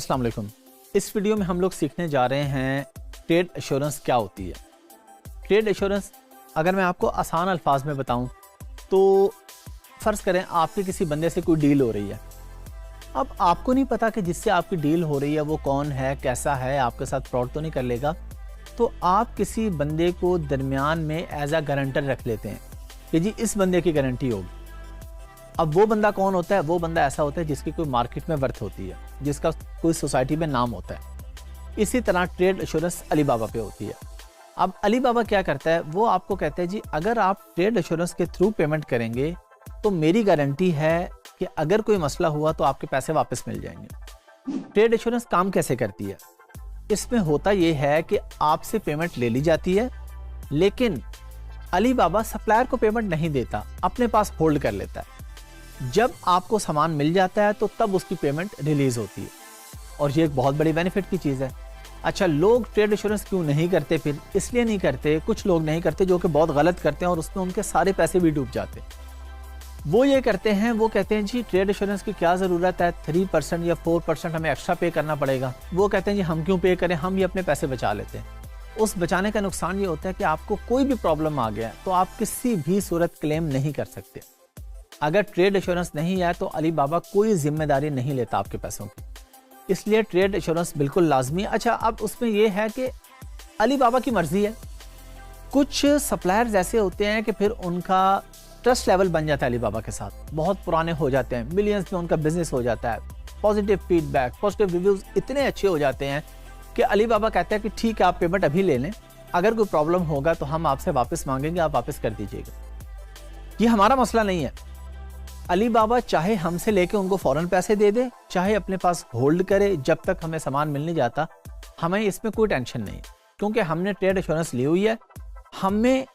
अस्सलाम वालेकुम। इस वीडियो में हम लोग सीखने जा रहे हैं ट्रेड एश्योरेंस क्या होती है। ट्रेड एश्योरेंस अगर मैं आपको आसान अल्फाज में बताऊं तो फ़र्ज़ करें आपके किसी बंदे से कोई डील हो रही है। अब आपको नहीं पता कि जिससे आपकी डील हो रही है वो कौन है, कैसा है, आपके साथ फ्रॉड तो नहीं कर लेगा। तो आप किसी बंदे को दरमियान में एज आ गारंटर रख लेते हैं कि जी इस बंदे की गारंटी होगी। अब वो बंदा कौन होता है? वो बंदा ऐसा होता है जिसकी कोई मार्केट में वर्थ होती है, जिसका कोई सोसाइटी में नाम होता है। इसी तरह ट्रेड एश्योरेंस अली बाबा पे होती है। अब अली बाबा क्या करता है, वो आपको कहता है जी अगर आप ट्रेड एश्योरेंस के थ्रू पेमेंट करेंगे तो मेरी गारंटी है कि अगर कोई मसला हुआ तो आपके पैसे वापस मिल जाएंगे। ट्रेड एश्योरेंस काम कैसे करती है? इसमें होता यह है कि आपसे पेमेंट ले ली जाती है, लेकिन अली बाबा सप्लायर को पेमेंट नहीं देता, अपने पास होल्ड कर लेता है। जब आपको सामान मिल जाता है तो तब उसकी पेमेंट रिलीज होती है, और ये एक बहुत बड़ी बेनिफिट की चीज़ है। अच्छा, लोग ट्रेड एश्योरेंस क्यों नहीं करते? फिर इसलिए नहीं करते, कुछ लोग नहीं करते जो कि बहुत गलत करते हैं और उसमें उनके सारे पैसे भी डूब जाते हैं। वो ये करते हैं, वो कहते हैं जी ट्रेड एश्योरेंस की क्या ज़रूरत है, 3% या 4% हमें एक्स्ट्रा पे करना पड़ेगा। वो कहते हैं जी हम क्यों पे करें, हम ये अपने पैसे बचा लेते हैं। उस बचाने का नुकसान ये होता है कि आपको कोई भी प्रॉब्लम आ गया तो आप किसी भी सूरत क्लेम नहीं कर सकते। अगर ट्रेड एश्योरेंस नहीं है तो अली बाबा कोई जिम्मेदारी नहीं लेता आपके पैसों की, इसलिए ट्रेड एश्योरेंस बिल्कुल लाजमी है। अच्छा, अब उसमें यह है कि अली बाबा की मर्जी है। कुछ सप्लायर्स ऐसे होते हैं कि फिर उनका ट्रस्ट लेवल बन जाता है अली बाबा के साथ, बहुत पुराने हो जाते हैं, मिलियंस में उनका बिजनेस हो जाता है, पॉजिटिव फीडबैक, पॉजिटिव रिव्यूज इतने अच्छे हो जाते हैं कि अली बाबा कहते हैं कि ठीक है आप पेमेंट अभी ले लें, अगर कोई प्रॉब्लम होगा तो हम आपसे वापस मांगेंगे, आप वापस कर दीजिएगा। ये हमारा मसला नहीं है। अली बाबा चाहे हमसे लेके उनको फौरन पैसे दे दे, चाहे अपने पास होल्ड करे, जब तक हमें सामान मिल नहीं जाता हमें इसमें कोई टेंशन नहीं, क्योंकि हमने ट्रेड एश्योरेंस ली हुई है। हमें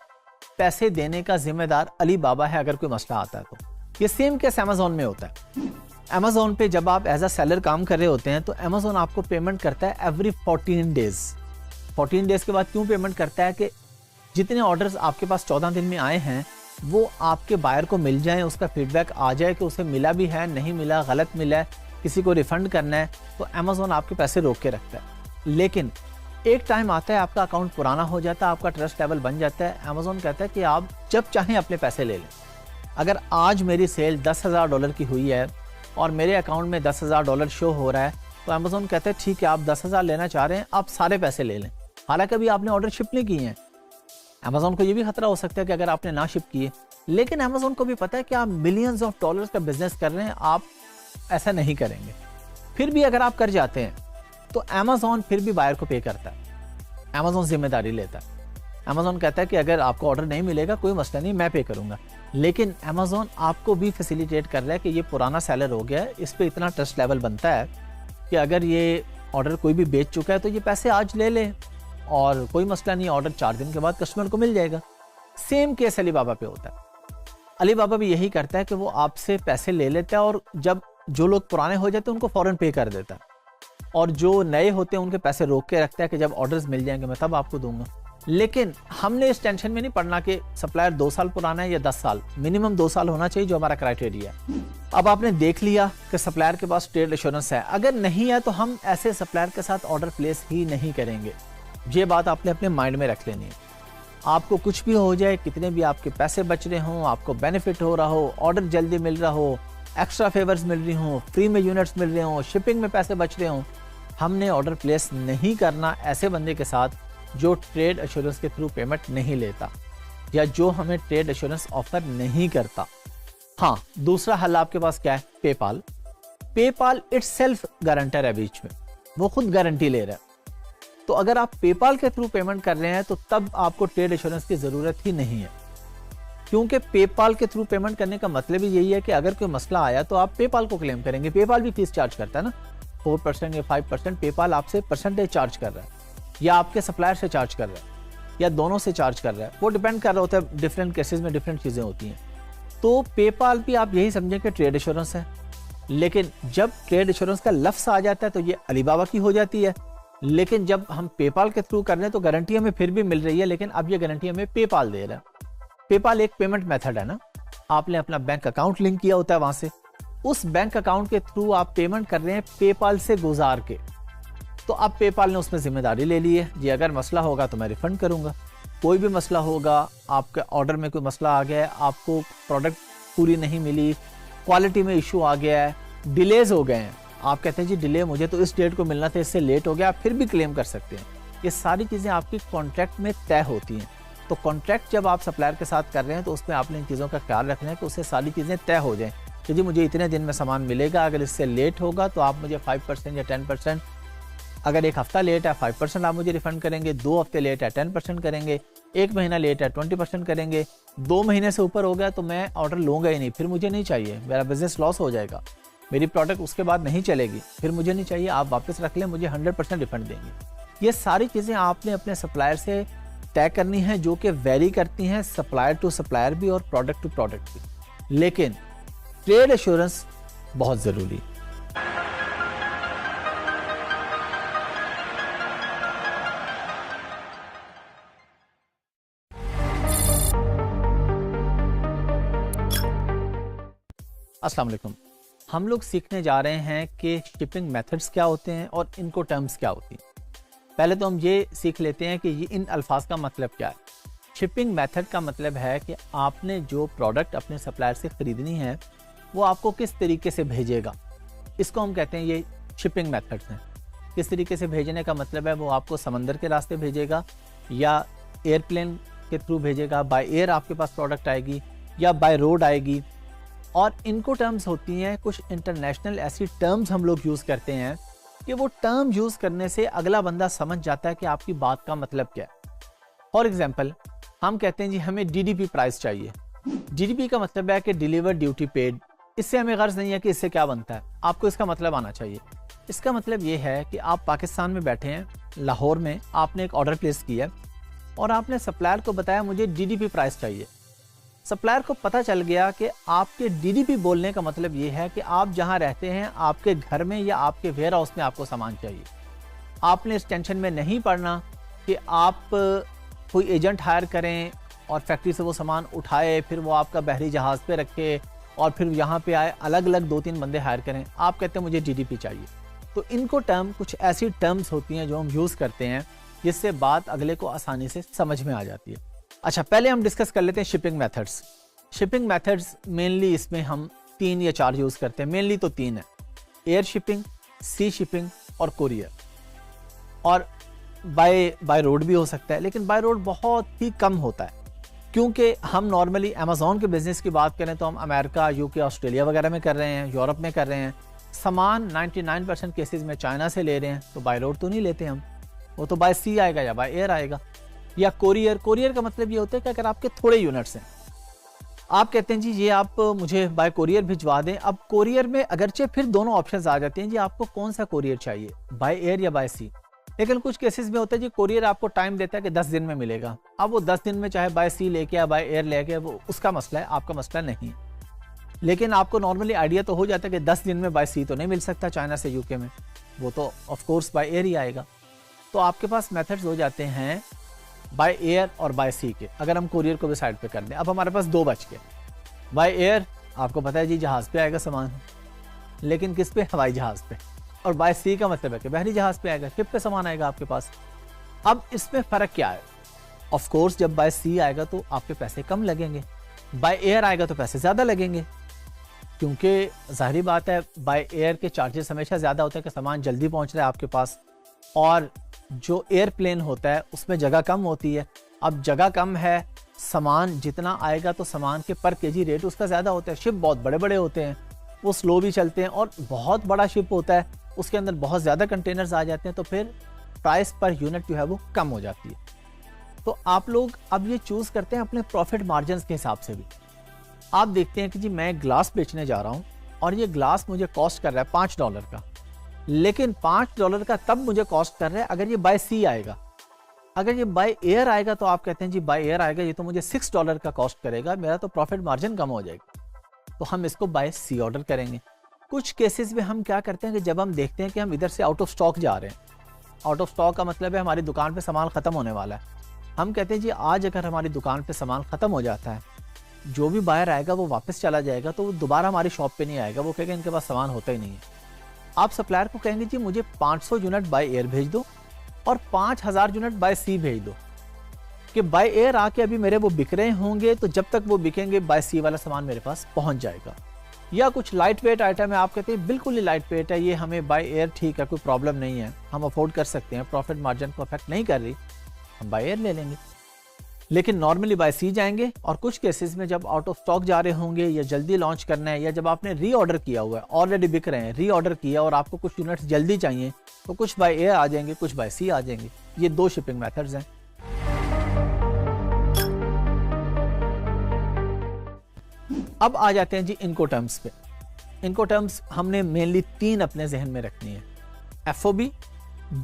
पैसे देने का जिम्मेदार अली बाबा है अगर कोई मसला आता है तो। ये सेम केस अमेजोन में होता है। अमेजोन पे जब आप एज अ सेलर काम कर रहे होते हैं तो अमेजोन आपको पेमेंट करता है एवरी 14 डेज। 14 डेज के बाद क्यों पेमेंट करता है कि जितने ऑर्डर्स आपके पास 14 दिन में आए हैं वो आपके बायर को मिल जाए, उसका फीडबैक आ जाए कि उसे मिला भी है, नहीं मिला, गलत मिला है, किसी को रिफंड करना है, तो अमेजोन आपके पैसे रोक के रखता है। लेकिन एक टाइम आता है आपका अकाउंट पुराना हो जाता है, आपका ट्रस्ट लेवल बन जाता है, अमेजोन कहता है कि आप जब चाहें अपने पैसे ले लें। अगर आज मेरी सेल $10,000 की हुई है और मेरे अकाउंट में $10,000 शो हो रहा है तो अमेजोन कहता है ठीक है आप 10,000 लेना चाह रहे हैं, आप सारे पैसे ले लें, हालांकि अभी आपने ऑर्डर शिप नहीं किए हैं। अमेजोन को ये भी खतरा हो सकता है कि अगर आपने ना शिप किए, लेकिन अमेजोन को भी पता है कि आप मिलियंस ऑफ डॉलर्स का बिजनेस कर रहे हैं, आप ऐसा नहीं करेंगे। फिर भी अगर आप कर जाते हैं तो अमेजोन फिर भी बायर को पे करता है, अमेजोन जिम्मेदारी लेता है। अमेजोन कहता है कि अगर आपको ऑर्डर नहीं मिलेगा कोई मसला नहीं, मैं पे करूंगा। लेकिन अमेजोन आपको भी फैसिलिटेट कर रहा है कि ये पुराना सेलर हो गया है, इस पे इतना ट्रस्ट लेवल बनता है कि अगर ये ऑर्डर कोई भी बेच चुका है तो ये पैसे आज ले ले और कोई मसला नहीं, ऑर्डर 4 दिन के बाद कस्टमर को मिल जाएगा। सेम केस अली बाबा पे होता है। अली बाबा भी यही करता है कि वो आपसे पैसे ले लेता है और जब जो लोग पुराने हो जाते हैं उनको फौरन पे कर देता है, और जो नए होते हैं उनके पैसे रोक के रखता है कि जब ऑर्डर्स मिल जाएंगे मैं तब आपको दूंगा। लेकिन हमने इस टेंशन में नहीं पड़ना कि सप्लायर 2 साल पुराना है या 10 साल, मिनिमम 2 साल होना चाहिए जो हमारा क्राइटेरिया है। अब आपने देख लिया कि सप्लायर के पास ट्रेड एश्योरेंस है, अगर नहीं है तो हम ऐसे सप्लायर के साथ ऑर्डर प्लेस ही नहीं करेंगे। ये बात आपने अपने माइंड में रख लेनी है। आपको कुछ भी हो जाए, कितने भी आपके पैसे बच रहे हों, आपको बेनिफिट हो रहा हो, ऑर्डर जल्दी मिल रहा हो, एक्स्ट्रा फेवर्स मिल रही हों, फ्री में यूनिट्स मिल रहे हों, शिपिंग में पैसे बच रहे हों, हमने ऑर्डर प्लेस नहीं करना ऐसे बंदे के साथ जो ट्रेड एश्योरेंस के थ्रू पेमेंट नहीं लेता या जो हमें ट्रेड एश्योरेंस ऑफर नहीं करता। हाँ, दूसरा हल आपके पास क्या है? पेपाल। पेपाल इटसेल्फ गारंटर है, बीच में वो खुद गारंटी ले रहा है। तो अगर आप पेपाल के थ्रू पेमेंट कर रहे हैं तो तब आपको ट्रेड एश्योरेंस की जरूरत ही नहीं है, क्योंकि पेपाल के थ्रू पेमेंट करने का मतलब ही यही है कि अगर कोई मसला आया तो आप पेपाल को क्लेम करेंगे। पेपाल भी फीस चार्ज करता है ना, 4% या 5% पेपाल आपसे परसेंटेज चार्ज कर रहा है, या आपके सप्लायर से चार्ज कर रहा है, या दोनों से चार्ज कर रहा है। वो डिपेंड कर रहा होता है, डिफरेंट केसेस में डिफरेंट चीजें होती हैं। तो पेपाल भी आप यही समझें कि ट्रेड एश्योरेंस है, लेकिन जब ट्रेड एश्योरेंस का लफ्ज आ जाता है तो ये अली बाबा की हो जाती है। लेकिन जब हम पेपाल के थ्रू कर रहे हैं तो गारंटी हमें फिर भी मिल रही है, लेकिन अब ये गारंटी हमें पेपाल दे रहा है। पेपाल एक पेमेंट मेथड है ना, आपने अपना बैंक अकाउंट लिंक किया होता है वहां से, उस बैंक अकाउंट के थ्रू आप पेमेंट कर रहे हैं पेपाल से गुजार के, तो अब पेपाल ने उसमें जिम्मेदारी ले ली है जी, अगर मसला होगा तो मैं रिफंड करूंगा। कोई भी मसला होगा, आपके ऑर्डर में कोई मसला आ गया है, आपको प्रोडक्ट पूरी नहीं मिली, क्वालिटी में इशू आ गया है, डिलेज हो गए हैं, आप कहते हैं जी डिले मुझे तो इस डेट को मिलना था, इससे लेट हो गया, आप फिर भी क्लेम कर सकते हैं। ये सारी चीज़ें आपकी कॉन्ट्रैक्ट में तय होती हैं। तो कॉन्ट्रैक्ट जब आप सप्लायर के साथ कर रहे हैं तो उसमें आपने इन चीज़ों का ख्याल रखना है कि उससे सारी चीज़ें तय हो जाएं कि जी मुझे इतने दिन में सामान मिलेगा, अगर इससे लेट होगा तो आप मुझे 5% या 10%, अगर एक हफ्ता लेट है 5% आप मुझे रिफंड करेंगे, 2 हफ्ते लेट है 10% करेंगे, 1 महीना लेट है 20% करेंगे, 2 महीने से ऊपर हो गया तो मैं ऑर्डर लूँगा ही नहीं, फिर मुझे नहीं चाहिए, मेरा बिजनेस लॉस हो जाएगा, मेरी प्रोडक्ट उसके बाद नहीं चलेगी, फिर मुझे नहीं चाहिए, आप वापस रख लें, मुझे 100% रिफंड देंगे। ये सारी चीज़ें आपने अपने सप्लायर से तय करनी है, जो कि वेरी करती हैं सप्लायर टू सप्लायर भी और प्रोडक्ट टू प्रोडक्ट भी। लेकिन ट्रेड एश्योरेंस बहुत ज़रूरी है। अस्सलाम वालेकुम। हम लोग सीखने जा रहे हैं कि शिपिंग मेथड्स क्या होते हैं और इनको टर्म्स क्या होती हैं। पहले तो हम ये सीख लेते हैं कि ये इन अल्फाज का मतलब क्या है। शिपिंग मेथड का मतलब है कि आपने जो प्रोडक्ट अपने सप्लायर से ख़रीदनी है वो आपको किस तरीके से भेजेगा, इसको हम कहते हैं ये शिपिंग मेथड्स हैं। किस तरीके से भेजने का मतलब है वो आपको समंदर के रास्ते भेजेगा या एयरप्लेन के थ्रू भेजेगा, बाय एयर आपके पास प्रोडक्ट आएगी या बाय रोड आएगी। और इनको टर्म्स होती हैं कुछ इंटरनेशनल, ऐसी टर्म्स हम लोग यूज़ करते हैं कि वो टर्म यूज़ करने से अगला बंदा समझ जाता है कि आपकी बात का मतलब क्या है। फॉर एग्जांपल हम कहते हैं जी हमें डीडीपी प्राइस चाहिए। डीडीपी का मतलब है कि डिलीवर ड्यूटी पेड। इससे हमें गर्ज नहीं है कि इससे क्या बनता है, आपको इसका मतलब आना चाहिए। इसका मतलब ये है कि आप पाकिस्तान में बैठे हैं, लाहौर में, आपने एक ऑर्डर प्लेस किया और आपने सप्लायर को बताया मुझे डीडीपी प्राइस चाहिए। सप्लायर को पता चल गया कि आपके डीडीपी बोलने का मतलब ये है कि आप जहां रहते हैं आपके घर में या आपके वेयर हाउस में आपको सामान चाहिए। आपने इस टेंशन में नहीं पड़ना कि आप कोई एजेंट हायर करें और फैक्ट्री से वो सामान उठाए, फिर वो आपका बहरी जहाज़ पे रखे और फिर यहाँ पे आए, अलग अलग 2-3 बंदे हायर करें। आप कहते हैं मुझे डीडीपी चाहिए। तो इनको टर्म, कुछ ऐसी टर्म्स होती हैं जो हम यूज़ करते हैं जिससे बात अगले को आसानी से समझ में आ जाती है। अच्छा, पहले हम डिस्कस कर लेते हैं shipping methods. Shipping methods mainly इसमें हम 3 या 4 यूज़ करते हैं। मेनली तो 3 है, एयर शिपिंग, सी शिपिंग और कोरियर। और बाय रोड भी हो सकता है, लेकिन बाय रोड बहुत ही कम होता है क्योंकि हम नॉर्मली अमेज़ॉन के बिज़नेस की बात करें तो हम अमेरिका, यूके, ऑस्ट्रेलिया वगैरह में कर रहे हैं, यूरोप में कर रहे हैं। सामान 99% केसेस में चाइना से ले रहे हैं, तो बाय रोड तो नहीं लेते हम, वो तो बाय सी आएगा या बाय एयर आएगा। या कोरियर, कोरियर का मतलब ये होता है कि अगर आपके थोड़े यूनिट्स हैं, आप कहते हैं जी ये आप मुझे बाय कोरियर भिजवा दें। अब कोरियर में अगरचे फिर दोनों ऑप्शंस आ जाते हैं जी, आपको कौन सा कोरियर चाहिए, बाय एयर या बाय सी। लेकिन कुछ केसेस में होता है जी कोरियर आपको टाइम देता है कि 10 दिन में मिलेगा। अब वो 10 दिन में चाहे बाय सी लेके या बाय एयर लेके, वो उसका मसला है, आपका मसला नहीं है। लेकिन आपको नॉर्मली आइडिया तो हो जाता है कि 10 दिन में बाय सी तो नहीं मिल सकता चाइना से यूके में, वो तो ऑफ कोर्स बाय एयर ही आएगा। तो आपके पास मेथड्स हो जाते हैं बाय एयर और बाय सी के। अगर हम कोरियर को भी साइड पे कर दें, अब हमारे पास 2 बच गए। बाय एयर आपको पता है जी जहाज़ पे आएगा सामान, लेकिन किस पे, हवाई जहाज़ पे। और बाय सी का मतलब है कि बहरी जहाज़ पे आएगा, शिप पे सामान आएगा आपके पास। अब इसमें फ़र्क क्या है? ऑफ कोर्स जब बाय सी आएगा तो आपके पैसे कम लगेंगे, बाय एयर आएगा तो पैसे ज़्यादा लगेंगे, क्योंकि ज़ाहिरी बात है बाय एयर के चार्जेस हमेशा ज़्यादा होते हैं कि सामान जल्दी पहुँच रहा है आपके पास, और जो एयरप्लेन होता है उसमें जगह कम होती है। अब जगह कम है, सामान जितना आएगा तो सामान के पर केजी रेट उसका ज़्यादा होता है। शिप बहुत बड़े बड़े होते हैं, वो स्लो भी चलते हैं, और बहुत बड़ा शिप होता है, उसके अंदर बहुत ज़्यादा कंटेनर्स आ जाते हैं, तो फिर प्राइस पर यूनिट जो है वो कम हो जाती है। तो आप लोग अब ये चूज़ करते हैं अपने प्रॉफिट मार्जिन के हिसाब से भी। आप देखते हैं कि जी मैं ग्लास बेचने जा रहा हूँ और ये ग्लास मुझे कॉस्ट कर रहा है $5 का, लेकिन $5 का तब मुझे कॉस्ट कर रहा है अगर ये बाय सी आएगा। अगर ये बाय एयर आएगा तो आप कहते हैं जी बाय एयर आएगा, ये तो मुझे $6 का कॉस्ट करेगा, मेरा तो प्रॉफिट मार्जिन कम हो जाएगा, तो हम इसको बाय सी ऑर्डर करेंगे। कुछ केसेस में हम क्या करते हैं कि जब हम देखते हैं कि हम इधर से आउट ऑफ स्टॉक जा रहे हैं, आउट ऑफ स्टॉक का मतलब है हमारी दुकान पे सामान ख़त्म होने वाला है, हम कहते हैं जी आज अगर हमारी दुकान पे सामान ख़त्म हो जाता है, जो भी बायर आएगा वो वापस चला जाएगा, तो वो दोबारा हमारी शॉप पे नहीं आएगा, वो कहेगा इनके पास सामान होता ही नहीं है। आप सप्लायर को कहेंगे जी मुझे 500 यूनिट बाय एयर भेज दो और 5000 यूनिट बाय सी भेज दो, कि बाय एयर आके अभी मेरे वो बिक रहे होंगे, तो जब तक वो बिकेंगे बाय सी वाला सामान मेरे पास पहुंच जाएगा। या कुछ लाइट वेट आइटम है, आप कहते हैं बिल्कुल ही लाइट वेट है, ये हमें बाय एयर ठीक है, कोई प्रॉब्लम नहीं है, हम अफोर्ड कर सकते हैं, प्रॉफिट मार्जिन को अफेक्ट नहीं कर रही, हम बाय एयर ले लेंगे। लेकिन नॉर्मली बाय सी जाएंगे, और कुछ केसेस में जब आउट ऑफ स्टॉक जा रहे होंगे या जल्दी लॉन्च करना है, या जब आपने रीऑर्डर किया हुआ है, ऑलरेडी बिक रहे हैं, रीऑर्डर किया और आपको कुछ यूनिट्स जल्दी चाहिए, तो कुछ बाय एयर आ जाएंगे, कुछ बाय सी आ जाएंगे। ये 2 शिपिंग मेथड्स हैं। अब आ जाते हैं जी इनको टर्म्स पे। इनको टर्म्स हमने मेनली 3 अपने जहन में रखनी है, FOB,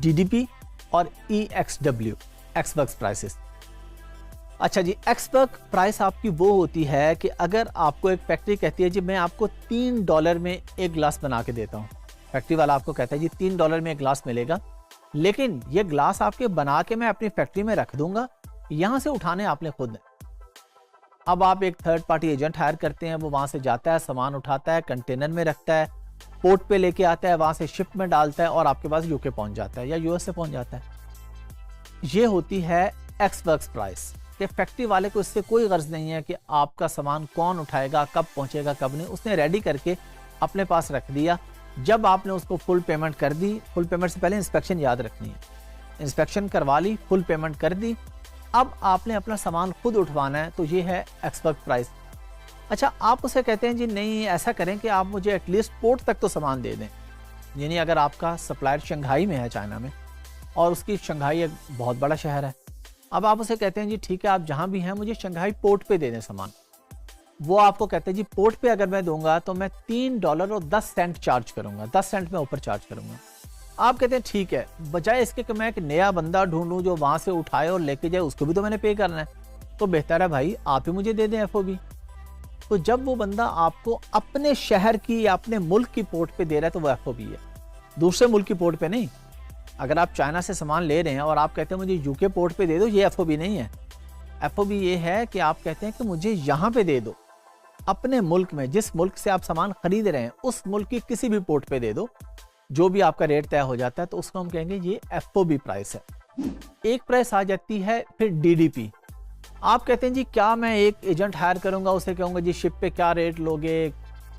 DDP और EXW, एक्सवर्क्स प्राइसेस। अच्छा जी, एक्सवर्क प्राइस आपकी वो होती है कि अगर आपको एक फैक्ट्री कहती है जी मैं आपको $3 में एक ग्लास बना के देता हूँ, फैक्ट्री वाला आपको कहता है जी $3 में एक ग्लास मिलेगा, लेकिन ये ग्लास आपके बना के मैं अपनी फैक्ट्री में रख दूंगा, यहाँ से उठाने आपने खुद है। अब आप एक थर्ड पार्टी एजेंट हायर करते हैं, वो वहां से जाता है, सामान उठाता है, कंटेनर में रखता है, पोर्ट पे लेके आता है, वहां से शिप में डालता है और आपके पास यूके पहुंच जाता है या यूएस से पहुंच जाता है। ये होती है एक्सवर्क्स प्राइस, कि फैक्ट्री वाले को इससे कोई गर्ज नहीं है कि आपका सामान कौन उठाएगा, कब पहुंचेगा, कब नहीं, उसने रेडी करके अपने पास रख दिया। जब आपने उसको फुल पेमेंट कर दी, फुल पेमेंट से पहले इंस्पेक्शन याद रखनी है, इंस्पेक्शन करवा ली, फुल पेमेंट कर दी, अब आपने अपना सामान खुद उठवाना है, तो ये है एक्सवर्क प्राइस। अच्छा, आप उसे कहते हैं जी नहीं, ऐसा करें कि आप मुझे एटलीस्ट पोर्ट तक तो सामान दे दें। यानी अगर आपका सप्लायर शंघाई में है, चाइना में, और उसकी शंघाई एक बहुत बड़ा शहर है, अब आप उसे कहते हैं जी ठीक है आप जहां भी हैं मुझे शंघाई पोर्ट पे दे दें सामान। वो आपको कहते हैं जी पोर्ट पे अगर मैं दूंगा तो मैं $3.10 चार्ज करूंगा, 10 सेंट में ऊपर चार्ज करूंगा। आप कहते हैं ठीक है, बजाय इसके कि मैं एक नया बंदा ढूंढूं जो वहां से उठाए और लेके जाए, उसको भी तो मैंने पे करना है, तो बेहतर है भाई आप ही मुझे दे दें FOB। तो जब वो बंदा आपको अपने शहर की या अपने मुल्क की पोर्ट पे दे रहा है तो वो FOB है, दूसरे मुल्क की पोर्ट पे नहीं। अगर आप चाइना से सामान ले रहे हैं और आप कहते हैं मुझे यूके पोर्ट पे दे दो, ये FOB नहीं है। FOB ये है कि आप कहते हैं कि मुझे यहाँ पे दे दो, अपने मुल्क में, जिस मुल्क से आप सामान खरीद रहे हैं उस मुल्क की किसी भी पोर्ट पे दे दो, जो भी आपका रेट तय हो जाता है, तो उसको हम कहेंगे ये FOB प्राइस है। एक प्राइस आ जाती है फिर DDP। आप कहते हैं जी क्या मैं एक एजेंट हायर करूंगा, उसे कहूंगा जी शिप पे क्या रेट लोगे,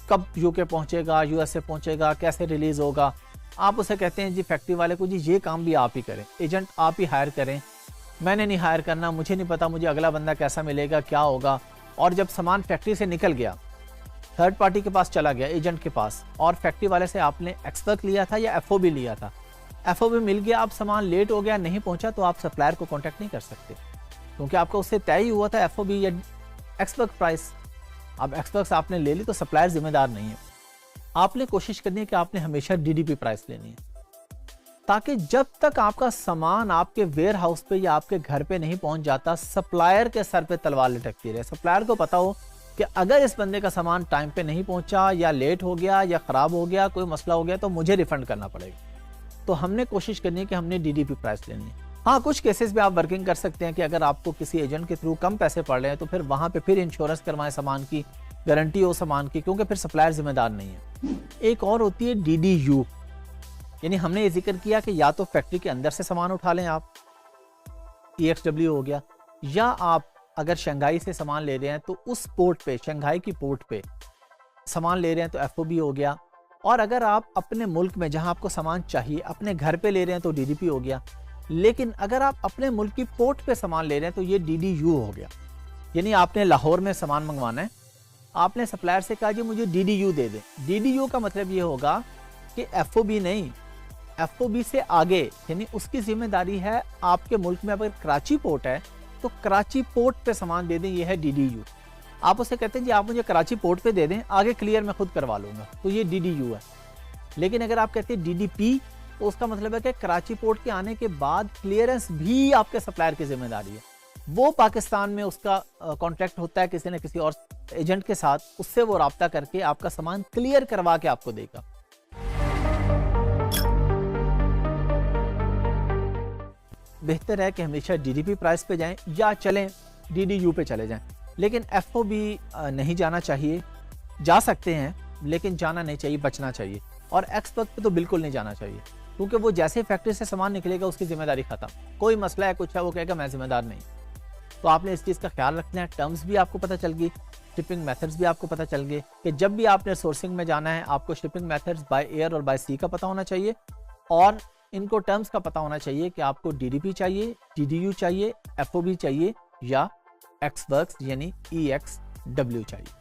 कब यूके पहुंचेगा, यूएस से पहुंचेगा, कैसे रिलीज होगा। आप उसे कहते हैं जी फैक्ट्री वाले को जी ये काम भी आप ही करें, एजेंट आप ही हायर करें, मैंने नहीं हायर करना, मुझे नहीं पता मुझे अगला बंदा कैसा मिलेगा, क्या होगा। और जब सामान फैक्ट्री से निकल गया, थर्ड पार्टी के पास चला गया, एजेंट के पास, और फैक्ट्री वाले से आपने एक्सवर्क लिया था या FOB लिया था, FOB मिल गया, अब सामान लेट हो गया, नहीं पहुंचा, तो आप सप्लायर को कॉन्टैक्ट नहीं कर सकते, क्योंकि आपका उससे तय ही हुआ था FOB या एक्सवर्क प्राइस। अब एक्सवर्क आपने ले ली तो सप्लायर जिम्मेदार नहीं है। आपने कोशिश करनी है कि आपने हमेशा DDP प्राइस लेनी है, ताकि जब तक आपका सामान आपके वेयर हाउस पे या आपके घर पे नहीं पहुंच जाता, सप्लायर के सर पे तलवार लटकती रहे। सप्लायर को पता हो कि अगर इस बंदे का सामान टाइम पे नहीं पहुंचा, या लेट हो गया, या खराब हो गया, कोई मसला हो गया, तो मुझे रिफंड करना पड़ेगा। तो हमने कोशिश करनी है कि हमने DDP प्राइस लेनी है। हाँ, कुछ केसेस में आप वर्किंग कर सकते हैं कि अगर आपको किसी एजेंट के थ्रू कम पैसे पड़ रहे हैं तो फिर वहां पे फिर इंश्योरेंस करवाएं, सामान की गारंटी हो सामान की, क्योंकि फिर सप्लायर जिम्मेदार नहीं है। एक और होती है DDU, यानी हमने ये जिक्र किया कि या तो फैक्ट्री के अंदर से सामान उठा लें आप, EXW हो गया, या आप अगर शंघाई से सामान ले रहे हैं तो उस पोर्ट पे, शंघाई की पोर्ट पे सामान ले रहे हैं तो FOB हो गया, और अगर आप अपने मुल्क में जहां आपको सामान चाहिए अपने घर पे ले रहे हैं तो DDP हो गया। लेकिन अगर आप अपने मुल्क की पोर्ट पे सामान ले रहे हैं तो ये DDU हो गया। यानी आपने लाहौर में सामान मंगवाना है, आपने सप्लायर से कहा जी मुझे DDU दे दें। DDU का मतलब ये होगा कि FOB नहीं, FOB से आगे, यानी उसकी जिम्मेदारी है आपके मुल्क में अगर कराची पोर्ट है तो कराची पोर्ट पे सामान दे दें, ये है DDU। आप उसे कहते हैं जी आप मुझे कराची पोर्ट पे दे दें, आगे क्लियर मैं खुद करवा लूंगा, तो ये DDU है। लेकिन अगर आप कहते हैं DDP, तो उसका मतलब है कि कराची पोर्ट के आने के बाद क्लियरेंस भी आपके सप्लायर की जिम्मेदारी है। वो पाकिस्तान में उसका कॉन्ट्रैक्ट होता है किसी न किसी और एजेंट के साथ, उससे वो राब्ता करके आपका सामान क्लियर करवा के आपको देगा। बेहतर है कि हमेशा DDP प्राइस पे जाएं, या चलें DDU पे चले जाएं। लेकिन FOB नहीं जाना चाहिए, जा सकते हैं लेकिन जाना नहीं चाहिए, बचना चाहिए। और एक्सपोर्ट पे तो बिल्कुल नहीं जाना चाहिए, क्योंकि वो जैसे फैक्ट्री से सामान निकलेगा उसकी जिम्मेदारी खत्म। कोई मसला है कुछ है वो कहेगा मैं जिम्मेदार नहीं। तो आपने इस चीज़ का ख्याल रखना है। टर्म्स भी आपको पता चल गई, शिपिंग मेथड्स भी आपको पता चल गए कि जब भी आपने सोर्सिंग में जाना है आपको शिपिंग मेथड्स बाय एयर और बाय सी का पता होना चाहिए, और इनको टर्म्स का पता होना चाहिए कि आपको DDP चाहिए, TDU चाहिए, FOB चाहिए या एक्सवर्क्स यानी EXW चाहिए।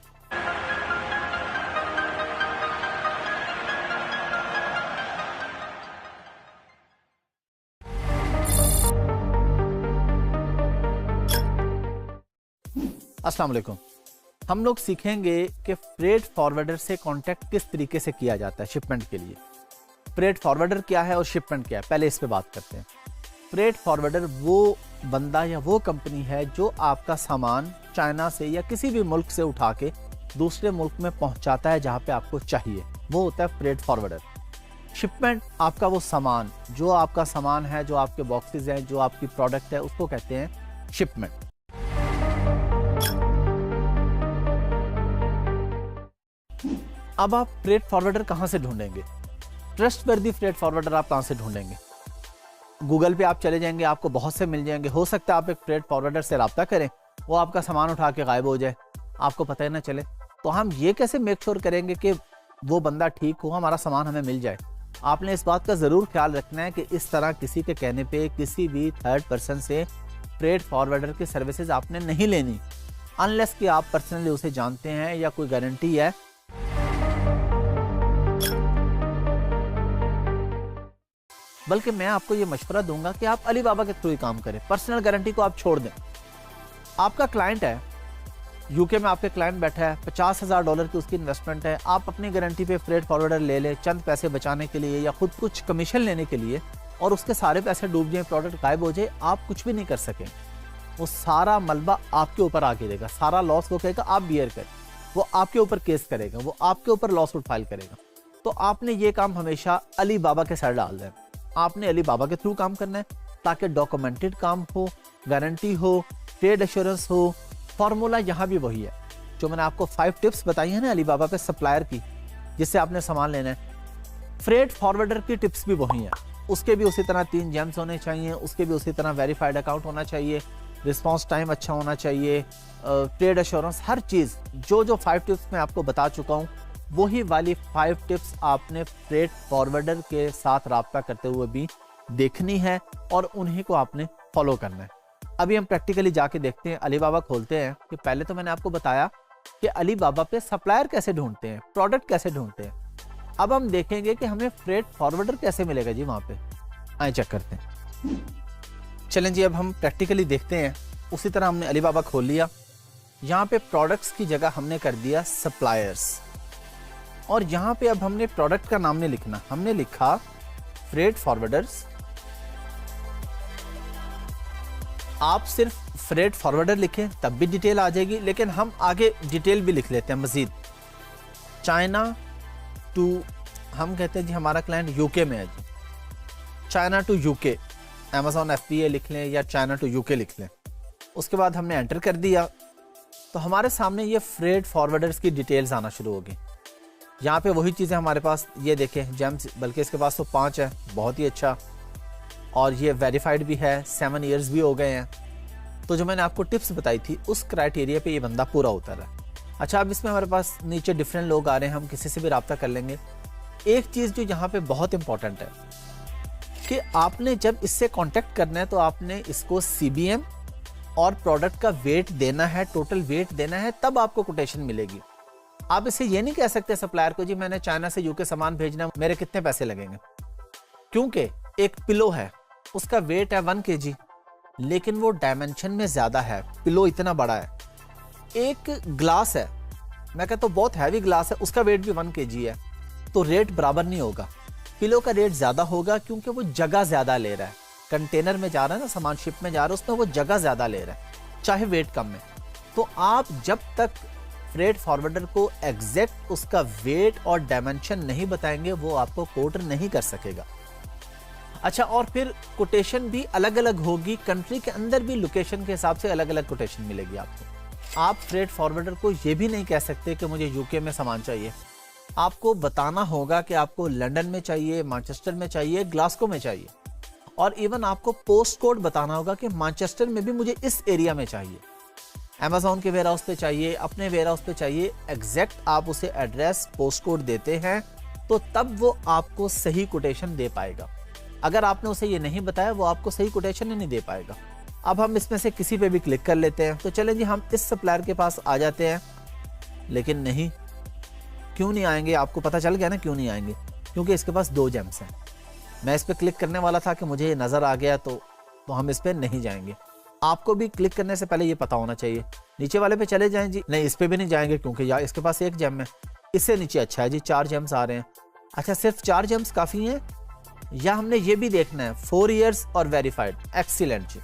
अस्सलाम वालेकुम। हम लोग सीखेंगे कि फ्रेट फॉरवर्डर से कांटेक्ट किस तरीके से किया जाता है शिपमेंट के लिए। फ्रेट फॉरवर्डर क्या है और शिपमेंट क्या है, पहले इस पे बात करते हैं। फ्रेट फॉरवर्डर वो बंदा या वो कंपनी है जो आपका सामान चाइना से या किसी भी मुल्क से उठा के दूसरे मुल्क में पहुंचाता है जहां पे आपको चाहिए, वो होता है फ्रेट फॉरवर्डर। शिपमेंट आपका वो सामान, जो आपका सामान है, जो आपके बॉक्सेस हैं, जो आपकी प्रोडक्ट है, उसको कहते हैं शिपमेंट। अब आप फ्रेट फॉरवर्डर कहां से ढूंढेंगे? ट्रस्टवर्दी फ्रेट फॉरवर्डर आप कहां से ढूंढेंगे? गूगल पे आप चले जाएंगे, आपको बहुत से मिल जाएंगे। हो सकता है आप एक फ्रेट फॉरवर्डर से रब्ता करें, वो आपका सामान उठा के गायब हो जाए, आपको पता ही ना चले। तो हम ये कैसे मेक श्योर करेंगे कि वो बंदा ठीक हो, हमारा सामान हमें मिल जाए? आपने इस बात का ज़रूर ख्याल रखना है कि इस तरह किसी के कहने पे किसी भी थर्ड पर्सन से फ्रेट फॉरवर्डर की सर्विसेज आपने नहीं लेनी, अनलेस कि आप पर्सनली उसे जानते हैं या कोई गारंटी है। बल्कि मैं आपको ये मशवरा दूंगा कि आप अलीबाबा के थ्रू ही काम करें, पर्सनल गारंटी को आप छोड़ दें। आपका क्लाइंट है, यूके में आपके क्लाइंट बैठा है, $50,000 की उसकी इन्वेस्टमेंट है, आप अपनी गारंटी पे फ्रेट फॉरवर्डर ले लें चंद पैसे बचाने के लिए या खुद कुछ कमीशन लेने के लिए, और उसके सारे पैसे डूब जाए, प्रोडक्ट गायब हो जाए, आप कुछ भी नहीं कर सकें। वो सारा मलबा आपके ऊपर आ गिरेगा, सारा लॉस वो कहेगा आप बियर करें, वो आपके ऊपर केस करेगा, वो आपके ऊपर लॉ सूट फाइल करेगा। तो आपने ये काम हमेशा अलीबाबा के सर डाल दें। आपने अलीबाबा के थ्रू काम करना है ताकि डॉक्यूमेंटेड काम हो, गारंटी हो, ट्रेड एश्योरेंस हो। फॉर्मूला यहाँ भी वही है जो मैंने आपको 5 टिप्स बताई है ना अलीबाबा पे सप्लायर की, जिससे आपने सामान लेना है। फ्रेट फॉरवर्डर की टिप्स भी वही हैं, उसके भी उसी तरह 3 जेम्स होने चाहिए, उसके भी उसी तरह वेरीफाइड अकाउंट होना चाहिए, रिस्पॉन्स टाइम अच्छा होना चाहिए, ट्रेड एश्योरेंस, हर चीज़ जो 5 टिप्स मैं आपको बता चुका हूँ, वही वाली 5 टिप्स आपने फ्रेट फॉरवर्डर के साथ राब्ता करते हुए भी देखनी है और उन्हीं को आपने फॉलो करना है। अभी हम प्रैक्टिकली जाके देखते हैं, अलीबाबा खोलते हैं। कि पहले तो मैंने आपको बताया कि अलीबाबा पे सप्लायर कैसे ढूंढते हैं, प्रोडक्ट कैसे ढूंढते हैं। अब हम देखेंगे कि हमें फ्रेट फॉरवर्डर कैसे मिलेगा जी वहाँ पे। आए चेक करते हैं। चलें जी, अब हम प्रैक्टिकली देखते हैं। उसी तरह हमने अलीबाबा खोल लिया, यहाँ पे प्रोडक्ट्स की जगह हमने कर दिया सप्लायर्स, और यहाँ पे अब हमने प्रोडक्ट का नाम नहीं लिखना, हमने लिखा फ्रेट फॉरवर्डर्स। आप सिर्फ फ्रेट फॉरवर्डर लिखें तब भी डिटेल आ जाएगी, लेकिन हम आगे डिटेल भी लिख लेते हैं मजीद। चाइना टू, हम कहते हैं जी हमारा क्लाइंट यूके में है जी, China to UK, Amazon FBA लिख लें या चाइना टू यूके लिख लें। उसके बाद हमने एंटर कर दिया तो हमारे सामने ये फ्रेट फॉरवर्डर्स की डिटेल्स आना शुरू हो गई। यहाँ पे वही चीज़ें हमारे पास, ये देखें जेम्स, बल्कि इसके पास तो 5 है, बहुत ही अच्छा, और ये वेरीफाइड भी है, 7 ईयर्स भी हो गए हैं। तो जो मैंने आपको टिप्स बताई थी उस क्राइटेरिया पे ये बंदा पूरा उतर रहा है। अच्छा, अब इसमें हमारे पास नीचे डिफरेंट लोग आ रहे हैं, हम किसी से भी रब्ता कर लेंगे। एक चीज़ जो यहाँ पे बहुत इंपॉर्टेंट है कि आपने जब इससे कॉन्टेक्ट करना है तो आपने इसको CBM और प्रोडक्ट का वेट देना है, टोटल वेट देना है, तब आपको कोटेशन मिलेगी। आप इसे ये नहीं कह सकते सप्लायर को जी मैंने चाइना से यूके सामान भेजना, मेरे कितने पैसे लगेंगे, क्योंकि एक पिलो है उसका वेट है 1 kg, लेकिन वो डायमेंशन में ज्यादा है, पिलो इतना बड़ा है। एक ग्लास है, मैं कहता हूँ बहुत हैवी ग्लास है, उसका वेट भी 1 kg है, तो रेट बराबर नहीं होगा। पिलो का रेट ज्यादा होगा क्योंकि वो जगह ज्यादा ले रहा है, कंटेनर में जा रहा है ना सामान, शिप में जा रहा है, उसमें वो जगह ज्यादा ले रहा है, चाहे वेट कम है। तो आप जब तक फ्रेट फॉरवर्डर को एग्जैक्ट उसका वेट और डायमेंशन नहीं बताएंगे वो आपको कोट नहीं कर सकेगा। अच्छा, और फिर कोटेशन भी अलग अलग होगी, कंट्री के अंदर भी लोकेशन के हिसाब से अलग अलग कोटेशन मिलेगी आपको। आप फ्रेट फॉरवर्डर को ये भी नहीं कह सकते कि मुझे यूके में सामान चाहिए। आपको बताना होगा कि आपको लंदन में चाहिए, मैनचेस्टर में चाहिए, ग्लासगो में चाहिए, और इवन आपको पोस्ट कोड बताना होगा कि मैनचेस्टर में भी मुझे इस एरिया में चाहिए, अमेज़ॉन के वेयर हाउस पे चाहिए, अपने वेयर हाउस पे चाहिए। एग्जैक्ट आप उसे एड्रेस पोस्ट कोड देते हैं तो तब वो आपको सही कोटेशन दे पाएगा। अगर आपने उसे ये नहीं बताया वो आपको सही कोटेशन ही नहीं दे पाएगा। अब हम इसमें से किसी पे भी क्लिक कर लेते हैं। तो चलें जी, हम इस सप्लायर के पास आ जाते हैं, लेकिन नहीं, क्यों नहीं आएंगे? आपको पता चल गया ना क्यों नहीं आएंगे, क्योंकि इसके पास 2 जेम्स हैं। मैं इस पर क्लिक करने वाला था कि मुझे ये नज़र आ गया तो हम इस पर नहीं जाएंगे। आपको भी क्लिक करने से पहले ये पता होना चाहिए। नीचे वाले पे चले जाएं जी, नहीं इस पे भी नहीं जाएंगे क्योंकि यार इसके पास 1 जेम है। इससे नीचे अच्छा है जी, 4 जेम्स आ रहे हैं। अच्छा, सिर्फ 4 जेम्स काफ़ी हैं या हमने ये भी देखना है 4 ईयर्स और वेरीफाइड? एक्सीलेंट जी,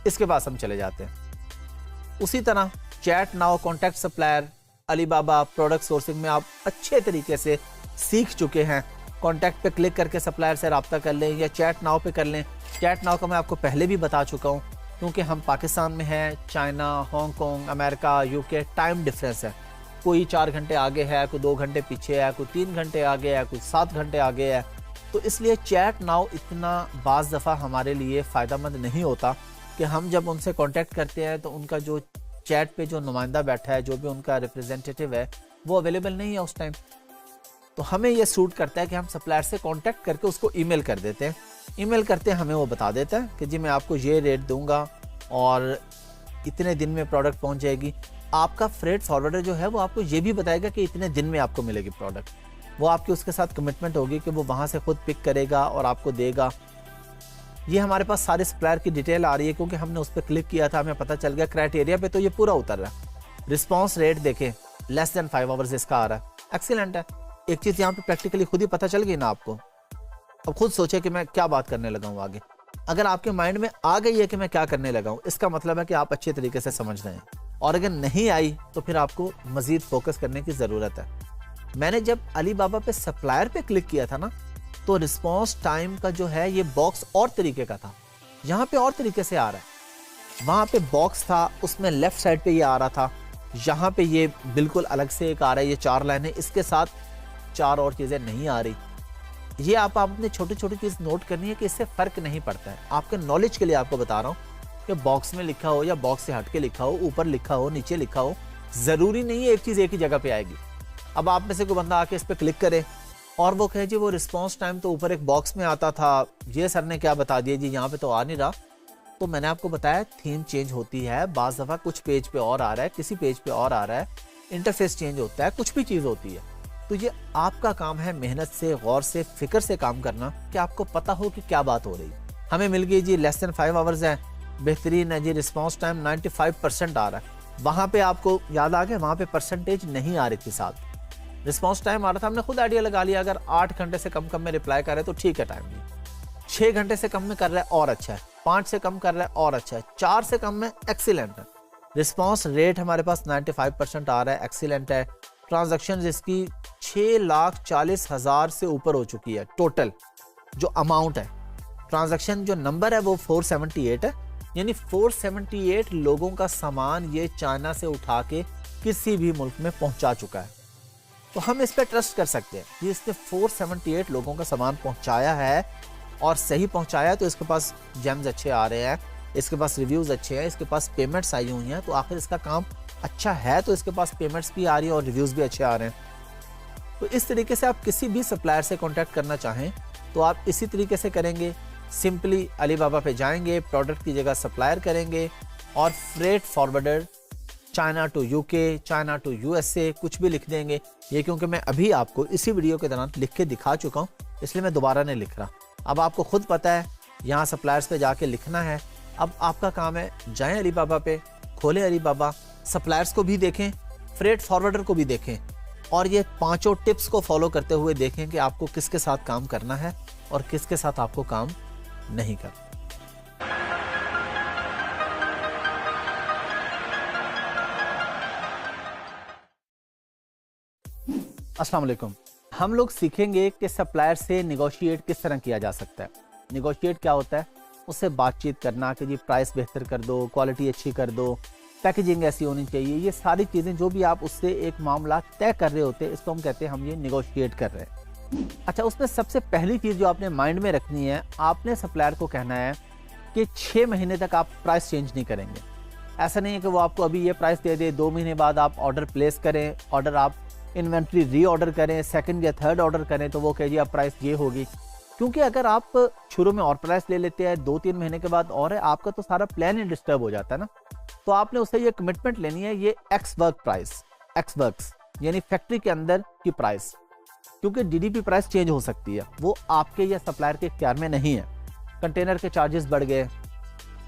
इसके पास हम चले जाते हैं। उसी तरह chat now, contact supplier, Alibaba product sourcing में आप अच्छे तरीके से सीख चुके हैं। कॉन्टैक्ट पे क्लिक करके सप्लायर से रब्ता कर लें या चैट नाउ पे कर लें। चैट नाउ का मैं आपको पहले भी बता चुका हूँ, क्योंकि हम पाकिस्तान में हैं, China, Hong Kong, America, UK, time difference है। कोई 4 घंटे आगे है, कोई 2 घंटे पीछे है, कोई 3 घंटे आगे है, कोई 7 घंटे आगे है। तो इसलिए चैट नाउ इतना बाज़ दफ़ा हमारे लिए फ़ायदेमंद नहीं होता कि हम जब उनसे कांटेक्ट करते हैं तो उनका जो चैट पे जो नुमाइंदा बैठा है, जो भी उनका रिप्रेजेंटेटिव है, वो अवेलेबल नहीं है उस टाइम। तो हमें ये सूट करता है कि हम सप्लायर से कांटेक्ट करके उसको ईमेल कर देते हैं। ईमेल करते हैं, हमें वो बता देता है कि जी मैं आपको ये रेट दूंगा और इतने दिन में प्रोडक्ट पहुंच जाएगी। आपका फ्रेट फॉरवर्डर जो है वो आपको ये भी बताएगा कि इतने दिन में आपको मिलेगी प्रोडक्ट। वो आपकी उसके साथ कमिटमेंट होगी कि वो वहाँ से खुद पिक करेगा और आपको देगा। ये हमारे पास सारे सप्लायर की डिटेल आ रही है क्योंकि हमने उस पर क्लिक किया था, हमें पता चल गया क्राइटेरिया पे, तो ये पूरा उतर रहा है। रिस्पॉन्स रेट देखें, लेस देन 5 आवर्स इसका आ रहा है। एक्सीलेंट है। एक चीज़ यहाँ पे प्रैक्टिकली खुद ही पता चल गई ना आपको। अब खुद सोचे कि मैं क्या बात करने लगा हूँ आगे। अगर आपके माइंड में आ गई है कि मैं क्या करने लगा हूँ, इसका मतलब है कि आप अच्छे तरीके से समझ रहे हैं, और अगर नहीं आई तो फिर आपको मजीद फोकस करने की ज़रूरत है। मैंने जब अलीबाबा पे सप्लायर पे क्लिक किया था ना, तो रिस्पॉन्स टाइम का जो है ये बॉक्स और तरीके का था, यहाँ पे और तरीके से आ रहा है। वहाँ पे बॉक्स था, उसमें लेफ्ट साइड पे ये आ रहा था, यहाँ पे ये बिल्कुल अलग से एक आ रहा है। ये 4 लाइनें, इसके साथ 4 और चीज़ें नहीं आ रही। ये आप अपने छोटी छोटी चीज़ नोट करनी है कि इससे फ़र्क नहीं पड़ता है। आपके नॉलेज के लिए आपको बता रहा हूँ कि बॉक्स में लिखा हो या बॉक्स से हट के लिखा हो, ऊपर लिखा हो, नीचे लिखा हो, ज़रूरी नहीं है एक चीज़ एक ही जगह पे आएगी। अब आप में से कोई बंदा आके इस पर क्लिक करे और वो कहे जी वो रिस्पॉन्स टाइम तो ऊपर एक बॉक्स में आता था, ये सर ने क्या बता दिया जी, यहाँ पे तो आ नहीं रहा। तो मैंने आपको बताया थीम चेंज होती है, बाज़ दफ़ा कुछ पेज पे और आ रहा है, किसी पेज पे और आ रहा है, इंटरफेस चेंज होता है, कुछ भी चीज़ होती है। तो ये आपका काम है मेहनत से, गौर से, फिक्र से काम करना कि आपको पता हो कि क्या बात हो रही है। हमें मिल गई जी लेस देन 5 आवर्स है, बेहतरीन है जी। रिस्पॉन्स टाइम 95% आ रहा है। वहाँ पे आपको याद आ गया, वहाँ पे परसेंटेज नहीं आ रही थी साथ, रिस्पॉन्स टाइम आ रहा था। हमने खुद आइडिया लगा लिया, अगर 8 घंटे से कम में रिप्लाई कर रहे तो ठीक है टाइम नहीं, 6 घंटे से कम में कर रहा है और अच्छा है, 5 से कम कर रहा है और अच्छा है, 4 से कम में एक्सीलेंट है। रिस्पॉन्स रेट हमारे पास 95% आ रहा है, एक्सीलेंट है। ट्रांजैक्शन इसकी 6,40,000 से ऊपर हो चुकी है। टोटल जो अमाउंट है, ट्रांजैक्शन जो नंबर है वो 478 है, यानी 478 लोगों का सामान ये चाइना से उठा के किसी भी मुल्क में पहुंचा चुका है। तो हम इस पर ट्रस्ट कर सकते हैं कि इसने 478 लोगों का सामान पहुंचाया है और सही पहुंचाया, तो इसके पास जेम्स अच्छे आ रहे हैं, इसके पास रिव्यूज़ अच्छे हैं, इसके पास पेमेंट्स आई हुई हैं। तो आखिर इसका काम अच्छा है, तो इसके पास पेमेंट्स भी आ रही है और रिव्यूज़ भी अच्छे आ रहे हैं। तो इस तरीके से आप किसी भी सप्लायर से कांटेक्ट करना चाहें तो आप इसी तरीके से करेंगे। सिंपली अलीबाबा पे जाएंगे, प्रोडक्ट की जगह सप्लायर करेंगे और freight forwarder China to UK, China to USA कुछ भी लिख देंगे। ये क्योंकि मैं अभी आपको इसी वीडियो के दौरान लिख के दिखा चुका हूँ, इसलिए मैं दोबारा नहीं लिख रहा। अब आपको खुद पता है, यहाँ सप्लायर्स पे जाके लिखना है। अब आपका काम है, जाएं अलीबाबा पे, खोलें अलीबाबा, सप्लायर्स को भी देखें, फ्रेट फॉरवर्डर को भी देखें, और ये 5 टिप्स को फॉलो करते हुए देखें कि आपको किसके साथ काम करना है और किसके साथ आपको काम नहीं करना। अस्सलाम वालेकुम। हम लोग सीखेंगे कि सप्लायर से निगोशिएट किस तरह किया जा सकता है। निगोशिएट क्या होता है? उससे बातचीत करना कि जी प्राइस बेहतर कर दो, क्वालिटी अच्छी कर दो, पैकेजिंग ऐसी होनी चाहिए, ये सारी चीज़ें जो भी आप उससे एक मामला तय कर रहे होते हैं, इसको हम कहते हैं हम ये निगोशिएट कर रहे हैं। अच्छा, उसमें सबसे पहली चीज़ जो आपने माइंड में रखनी है, आपने सप्लायर को कहना है कि 6 महीने तक आप प्राइस चेंज नहीं करेंगे। ऐसा नहीं है कि वो आपको अभी ये प्राइस दे दे, 2 महीने बाद आप ऑर्डर प्लेस करें, ऑर्डर आप इन्वेंट्री री ऑर्डर करें, सेकंड या थर्ड ऑर्डर करें तो वो कहे जी अब प्राइस ये होगी। क्योंकि अगर आप शुरू में और प्राइस ले लेते हैं, 2-3 महीने के बाद और है, आपका तो सारा प्लान ही डिस्टर्ब हो जाता है ना। तो आपने उससे ये कमिटमेंट लेनी है, ये x work price, x works यानी फैक्ट्री के अंदर की प्राइस, क्योंकि डीडीपी प्राइस चेंज हो सकती है, वो आपके या सप्लायर के इख्तियार में नहीं है। कंटेनर के चार्जेस बढ़ गए,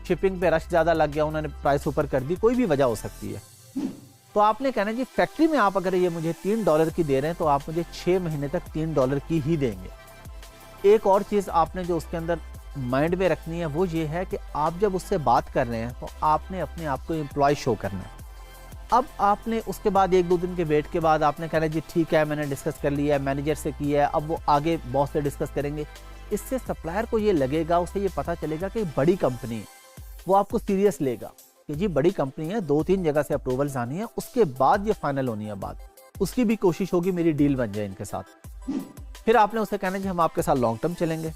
शिपिंग पे रश ज़्यादा लग गया, उन्होंने प्राइस ऊपर कर दी, कोई भी वजह हो सकती है। तो आपने कहना जी फैक्ट्री में आप अगर ये मुझे $3 की दे रहे हैं तो आप मुझे 6 महीने तक $3 की ही देंगे। एक और चीज़ आपने जो उसके अंदर माइंड में रखनी है वो ये है कि आप जब उससे बात कर रहे हैं तो आपने अपने आप को एम्प्लॉय शो करना है। अब आपने उसके बाद 1-2 दिन के वेट के बाद आपने कहना जी ठीक है, मैंने डिस्कस कर लिया है, मैनेजर से किया है, अब वो आगे बॉस से डिस्कस करेंगे। इससे सप्लायर को ये लगेगा, उसे ये पता चलेगा कि बड़ी कंपनी है, वो आपको सीरियस लेगा कि जी बड़ी कंपनी है, 2-3 जगह से अप्रूवल्स आनी है, उसके बाद ये फाइनल होनी है बात। उसकी भी कोशिश होगी मेरी डील बन जाए इनके साथ। फिर आपने उसे कहना जी हम आपके साथ लॉन्ग टर्म चलेंगे।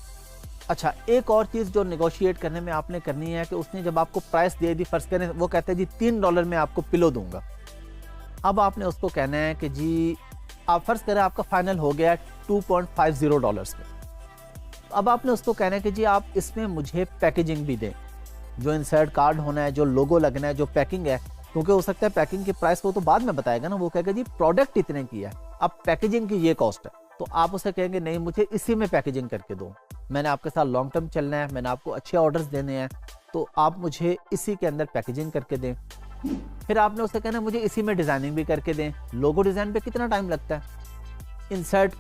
अच्छा, एक और चीज़ जो नेगोशिएट करने में आपने करनी है कि उसने जब आपको प्राइस दे दी, फर्स्ट करें वो कहते हैं जी $3 में आपको पिलो दूंगा। अब आपने उसको कहना है कि जी आप फर्ज करें आपका फाइनल हो गया $2.50 में। अब आपने उसको कहना है कि जी आप इसमें मुझे पैकेजिंग भी दें, जो इंसर्ट कार्ड होना है, जो लोगो लगना है, जो पैकिंग है, क्योंकि हो सकता है पैकिंग की प्राइस वो तो बाद में बताएगा ना, वो कहेगा जी प्रोडक्ट इतने की है, अब पैकेजिंग की ये कॉस्ट है। तो आप उसे कहेंगे नहीं मुझे इसी में पैकेजिंग करके दो, मैंने आपके साथ लॉन्ग टर्म चलना है, मैंने आपको अच्छे ऑर्डर्स देने हैं, तो आप मुझे इसी के अंदर पैकेजिंग करके दें। फिर आपने उसे कहना मुझे इसी में डिज़ाइनिंग भी करके दें। लोगो डिज़ाइन पे कितना टाइम लगता है? इंसर्ट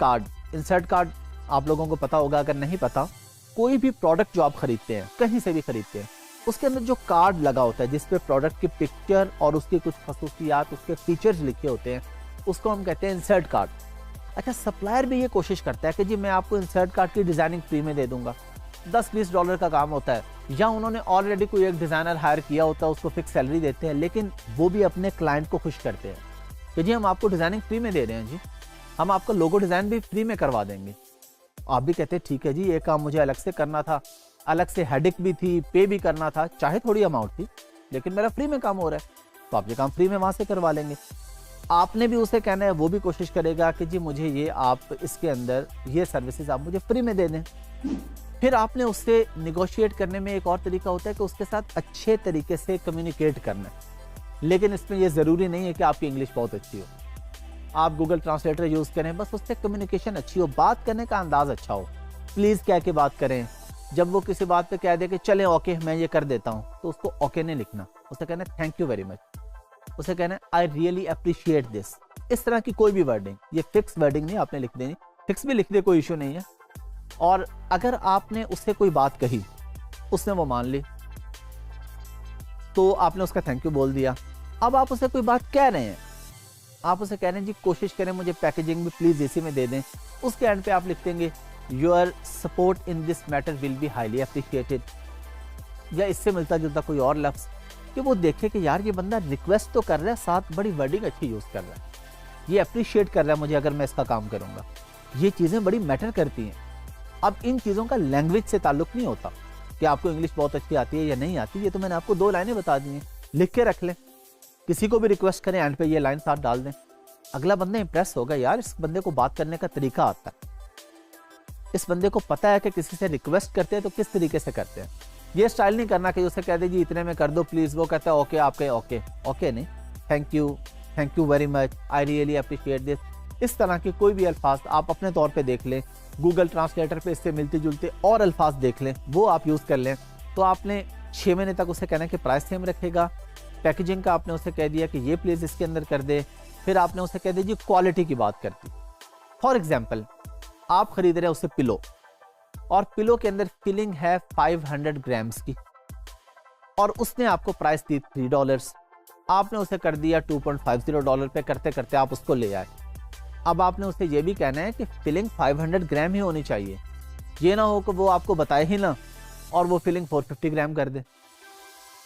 कार्ड आप लोगों को पता होगा, अगर नहीं पता, कोई भी प्रोडक्ट जो आप खरीदते हैं, कहीं से भी खरीदते हैं, उसके अंदर जो कार्ड लगा होता है जिसपे प्रोडक्ट की पिक्चर और उसकी कुछ खसूसियात, उसके फीचर्स लिखे होते हैं, उसको हम कहते हैं इंसर्ट कार्ड। अच्छा, सप्लायर भी ये कोशिश करता है कि जी मैं आपको इंसर्ट कार्ड की डिज़ाइनिंग फ्री में दे दूंगा। $10-20 का काम होता है, या उन्होंने ऑलरेडी कोई एक डिज़ाइनर हायर किया होता है, उसको फिक्स सैलरी देते हैं, लेकिन वो भी अपने क्लाइंट को खुश करते हैं कि जी हम आपको डिज़ाइनिंग फ्री में दे रहे हैं, जी हम आपका लोगो डिज़ाइन भी फ्री में करवा देंगे। आप भी कहते हैं ठीक है जी, ये काम मुझे अलग से करना था, अलग से हेडेक भी थी, पे भी करना था, चाहे थोड़ी अमाउंट थी, लेकिन मेरा फ्री में काम हो रहा है, तो आप ये काम फ्री में वहाँ से करवा लेंगे। आपने भी उसे कहना है, वो भी कोशिश करेगा कि जी मुझे ये आप इसके अंदर ये सर्विसेज आप मुझे फ्री में दे दें। फिर आपने उससे निगोशिएट करने में एक और तरीका होता है कि उसके साथ अच्छे तरीके से कम्युनिकेट करना है, लेकिन इसमें यह ज़रूरी नहीं है कि आपकी इंग्लिश बहुत अच्छी हो, आप गूगल ट्रांसलेटर यूज़ करें, बस उससे कम्युनिकेशन अच्छी हो, बात करने का अंदाज़ अच्छा हो, प्लीज़ कह के बात करें। जब वो किसी बात पे कह दे कि चलें ओके मैं ये कर देता हूँ, तो उसको ओके नहीं लिखना, उसे कहना थैंक यू वेरी मच, उसे कहना आई रियली अप्रिशिएट दिस। इस तरह की कोई भी वर्डिंग, ये फिक्स वर्डिंग नहीं आपने लिख देनी, फिक्स भी लिख दे कोई इशू नहीं है। और अगर आपने उससे कोई बात कही, उसने वो मान ली, तो आपने उसका थैंक यू बोल दिया। अब आप उसे कोई बात कह रहे हैं, आप उसे कह रहे हैं जी कोशिश करें मुझे पैकेजिंग भी प्लीज इसी में दे दें, उसके एंड पे आप लिख देंगे your support in this matter will be highly appreciated, या इससे मिलता जुलता कोई और लफ्ज, कि वो देखे कि यार ये बंदा रिक्वेस्ट तो कर रहा है, साथ बड़ी वर्डिंग अच्छी यूज कर रहा है, ये अप्रिशिएट कर रहा है मुझे अगर मैं इसका काम करूंगा। ये चीजें बड़ी मैटर करती हैं। अब इन चीज़ों का लैंग्वेज से ताल्लुक नहीं होता कि आपको इंग्लिश बहुत अच्छी आती है या नहीं आती, ये तो मैंने आपको 2 लाइनें बता दी हैं, लिख के रख लें। किसी को भी रिक्वेस्ट करें एंड पे ये लाइन साथ डाल दें, अगला बंदा इंप्रेस होगा, यार इस बंदे को बात करने का तरीका आता है, इस बंदे को पता है कि किसी से रिक्वेस्ट करते हैं तो किस तरीके से करते हैं। ये स्टाइल नहीं करना कि उसे कह दे जी इतने में कर दो प्लीज़, वो कहता है ओके, आपके ओके नहीं, thank you very much, I really appreciate this. इस तरह के कोई भी अल्फाज आप अपने तौर पे देख लें, गूगल ट्रांसलेटर पे इससे मिलते जुलते और अल्फाज देख लें, वो आप यूज़ कर लें। तो आपने 6 महीने तक उसे कहना कि प्राइस सेम रखेगा, पैकेजिंग का आपने उसे कह दिया कि ये प्लीज़ इसके अंदर कर दे, फिर आपने उसे कह दिया जी क्वालिटी की बात करती। फॉर एग्जाम्पल आप खरीद रहे हैं उससे पिलो, और पिलो के अंदर फिलिंग है 500 ग्राम्स की, और उसने आपको प्राइस दी $3, आपने उसे कर दिया $2.50 पे, करते करते आप उसको ले आए। अब आपने उसे ये भी कहना है कि फिलिंग 500 ग्राम ही होनी चाहिए, ये ना हो कि वो आपको बताए ही ना और वो फिलिंग 450 ग्राम कर दे।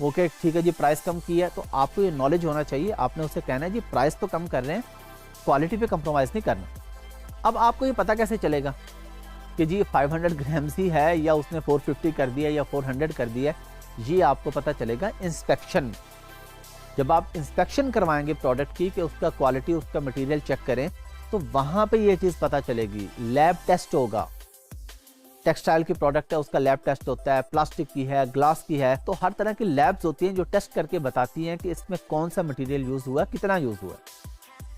वो कहे ठीक है जी प्राइस कम किया है, तो आपको ये नॉलेज होना चाहिए, आपने उससे कहना है जी प्राइस तो कम कर रहे हैं, क्वालिटी पे कंप्रोमाइज़ नहीं करना। अब आपको ये पता कैसे चलेगा कि जी 500 ग्राम्स ही है या उसने 450 कर दिया या 400 कर दिया, ये आपको पता चलेगा इंस्पेक्शन। जब आप इंस्पेक्शन करवाएंगे प्रोडक्ट की कि उसका क्वालिटी, उसका मटेरियल चेक करें, तो वहाँ पे ये चीज़ पता चलेगी। लैब टेस्ट होगा, टेक्सटाइल की प्रोडक्ट है उसका लैब टेस्ट होता है, प्लास्टिक की है, ग्लास की है, तो हर तरह की लैब्स होती हैं जो टेस्ट करके बताती हैं कि इसमें कौन सा मटेरियल यूज़ हुआ, कितना यूज़ हुआ।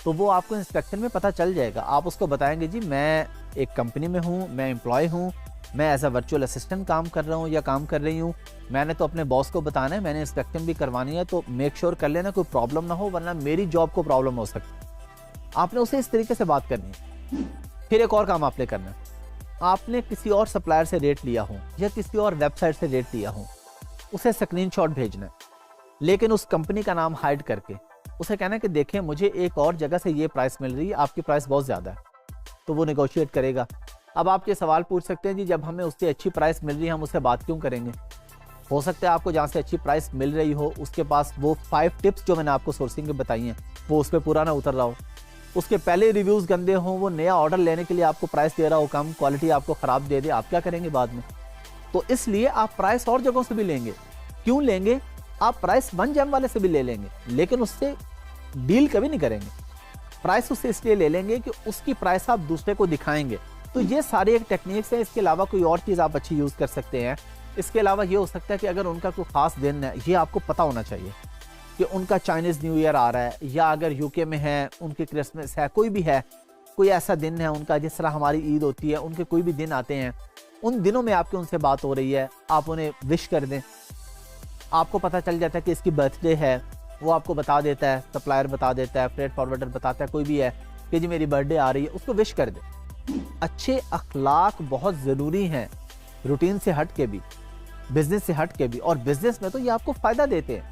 तो वो आपको इंस्पेक्शन में पता चल जाएगा। आप उसको बताएंगे जी मैं एक कंपनी में हूँ, मैं एम्प्लॉय हूँ, मैं एज अ वर्चुअल असिस्टेंट काम कर रहा हूँ या काम कर रही हूँ, मैंने तो अपने बॉस को बताना है, मैंने इंस्पेक्शन भी करवानी है, तो मेक श्योर कर लेना कोई प्रॉब्लम ना हो, वरना मेरी जॉब को प्रॉब्लम हो सकती है। आपने उसे इस तरीके से बात करनी है। फिर एक और काम आपने करना है, आपने किसी और सप्लायर से रेट लिया हो या किसी और वेबसाइट से रेट लिया हो, उसे स्क्रीनशॉट भेजना है, लेकिन उस कंपनी का नाम हाइड करके उसे कहना है कि देखें मुझे एक और जगह से ये प्राइस मिल रही है, आपकी प्राइस बहुत ज़्यादा है, तो वो नेगोशिएट करेगा। अब आप ये सवाल पूछ सकते हैं जी जब हमें उससे अच्छी प्राइस मिल रही है हम उससे बात क्यों करेंगे। हो सकता है आपको जहाँ से अच्छी प्राइस मिल रही हो उसके पास वो 5 टिप्स जो मैंने आपको सोर्सिंग के बताई हैं वो उस पर पूरा ना उतर रहा हो, उसके पहले रिव्यूज़ गंदे हों, वो नया ऑर्डर लेने के लिए आपको प्राइस दे रहा हो कम, क्वालिटी आपको ख़राब दे दे, आप क्या करेंगे बाद में। तो इसलिए आप प्राइस और जगहों से भी लेंगे। क्यों लेंगे? आप प्राइस 1 जेम वाले से भी ले लेंगे, लेकिन उससे डील कभी नहीं करेंगे। प्राइस उससे इसलिए ले लेंगे कि उसकी प्राइस आप दूसरे को दिखाएंगे। तो ये सारी एक टेक्निक्स है। इसके अलावा कोई और चीज़ आप अच्छी यूज़ कर सकते हैं। इसके अलावा ये हो सकता है कि अगर उनका कोई ख़ास दिन है, ये आपको पता होना चाहिए कि उनका चाइनीज़ न्यू ईयर आ रहा है, या अगर यूके में है उनकी क्रिसमस है, कोई भी है, कोई ऐसा दिन है उनका, जिस तरह हमारी ईद होती है, उनके कोई भी दिन आते हैं, उन दिनों में आपकी उनसे बात हो रही है, आप उन्हें विश कर दें। आपको पता चल जाता है कि इसकी बर्थडे है, वो आपको बता देता है, सप्लायर बता देता है, फ्रेट फॉरवर्डर बताता है, कोई भी है कि जी मेरी बर्थडे आ रही है, उसको विश कर दे। अच्छे अखलाक बहुत ज़रूरी हैं, रूटीन से हट के भी, बिजनेस से हट के भी, और बिजनेस में तो ये आपको फ़ायदा देते हैं।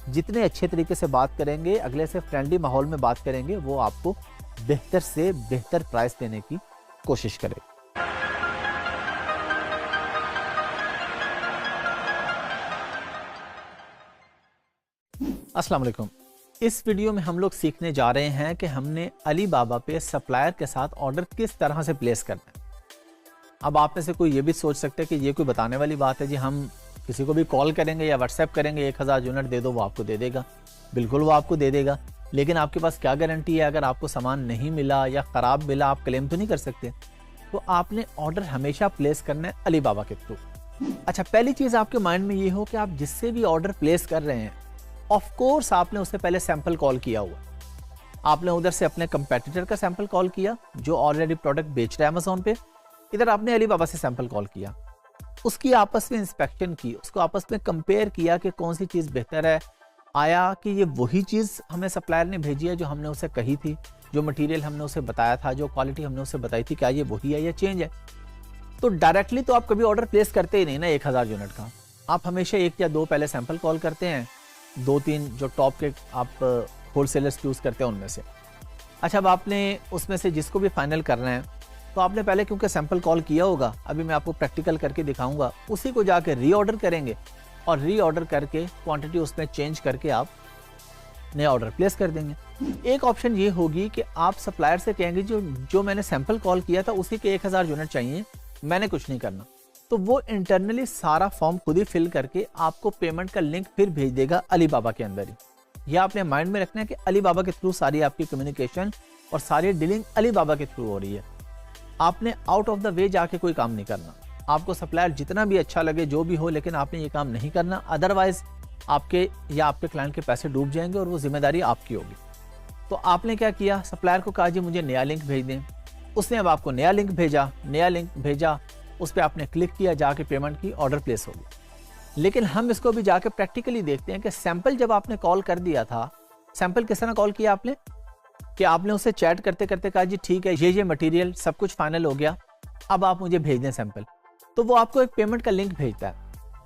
जितने अच्छे तरीके से बात करेंगे, अगले से फ्रेंडली माहौल में बात करेंगे, वो आपको बेहतर से बेहतर प्राइस देने की कोशिश करें। अस्सलाम वालेकुम। इस वीडियो में हम लोग सीखने जा रहे हैं कि हमने अलीबाबा पे सप्लायर के साथ ऑर्डर किस तरह से प्लेस करना है। अब आप में से कोई ये भी सोच सकते हैं कि ये कोई बताने वाली बात है जी, हम किसी को भी कॉल करेंगे या व्हाट्सएप करेंगे, 1000 यूनिट दे दो, वो आपको दे देगा। बिल्कुल वो आपको दे देगा, लेकिन आपके पास क्या गारंटी है अगर आपको सामान नहीं मिला या ख़राब मिला, आप क्लेम तो नहीं कर सकते। तो आपने ऑर्डर हमेशा प्लेस करना है अलीबाबा के थ्रू। अच्छा, पहली चीज़ आपके माइंड में ये हो कि आप जिससे भी ऑर्डर प्लेस कर रहे हैं, ऑफ कोर्स आपने उससे पहले सैंपल कॉल किया हुआ। आपने उधर से अपने कंपेटिटर का सैंपल कॉल किया जो ऑलरेडी प्रोडक्ट बेच रहा है अमेज़ॉन पे, इधर आपने अलीबाबा से सैंपल कॉल किया, उसकी आपस में इंस्पेक्शन की, उसको आपस में कंपेयर किया कि कौन सी चीज़ बेहतर है। आया कि ये वही चीज़ हमें सप्लायर ने भेजी है जो हमने उसे कही थी, जो मटेरियल हमने उसे बताया था, जो क्वालिटी हमने उसे बताई थी, क्या ये वही है या चेंज है। तो डायरेक्टली तो आप कभी ऑर्डर प्लेस करते ही नहीं ना 1000 यूनिट का। आप हमेशा 1 या 2 पहले सैंपल कॉल करते हैं, 2-3 जो टॉप के आप होलसेलर्स यूज़ करते हैं उनमें से। अच्छा, अब आपने उसमें से जिसको भी फाइनल करना है, तो आपने पहले क्योंकि सैंपल कॉल किया होगा, अभी मैं आपको प्रैक्टिकल करके दिखाऊंगा, उसी को जाके रीऑर्डर करेंगे और रीऑर्डर करके क्वांटिटी उसमें चेंज करके आप नया ऑर्डर प्लेस कर देंगे। एक ऑप्शन ये होगी कि आप सप्लायर से कहेंगे जो मैंने सैंपल कॉल किया था उसी के 1000 यूनिट चाहिए, मैंने कुछ नहीं करना। तो वो इंटरनली सारा फॉर्म खुद ही फिल करके आपको पेमेंट का लिंक फिर भेज देगा अलीबाबा के अंदर ही। यह आपने माइंड में रखना है कि अलीबाबा के थ्रू सारी आपकी कम्युनिकेशन और सारी डीलिंग अलीबाबा के थ्रू हो रही है। आपने आउट ऑफ द वे जाके कोई काम नहीं करना। आपको सप्लायर जितना भी अच्छा लगे, जो भी हो, लेकिन आपने ये काम नहीं करना, अदरवाइज आपके या आपके क्लाइंट के पैसे डूब जाएंगे और वो जिम्मेदारी आपकी होगी। तो आपने क्या किया, सप्लायर को कहा जी मुझे नया लिंक भेज दें। उसने अब आपको नया लिंक भेजा, उस पर आपने क्लिक किया, जाके पेमेंट की, ऑर्डर प्लेस हो गया। लेकिन हम इसको भी जाके प्रैक्टिकली देखते हैं कि सैंपल जब आपने कॉल कर दिया था, सैंपल किस तरह कॉल किया आपने, कि आपने उससे चैट करते करते कहा जी ठीक है, ये मटेरियल सब कुछ फाइनल हो गया, अब आप मुझे भेज दें सैंपल। तो वो आपको एक पेमेंट का लिंक भेजता है,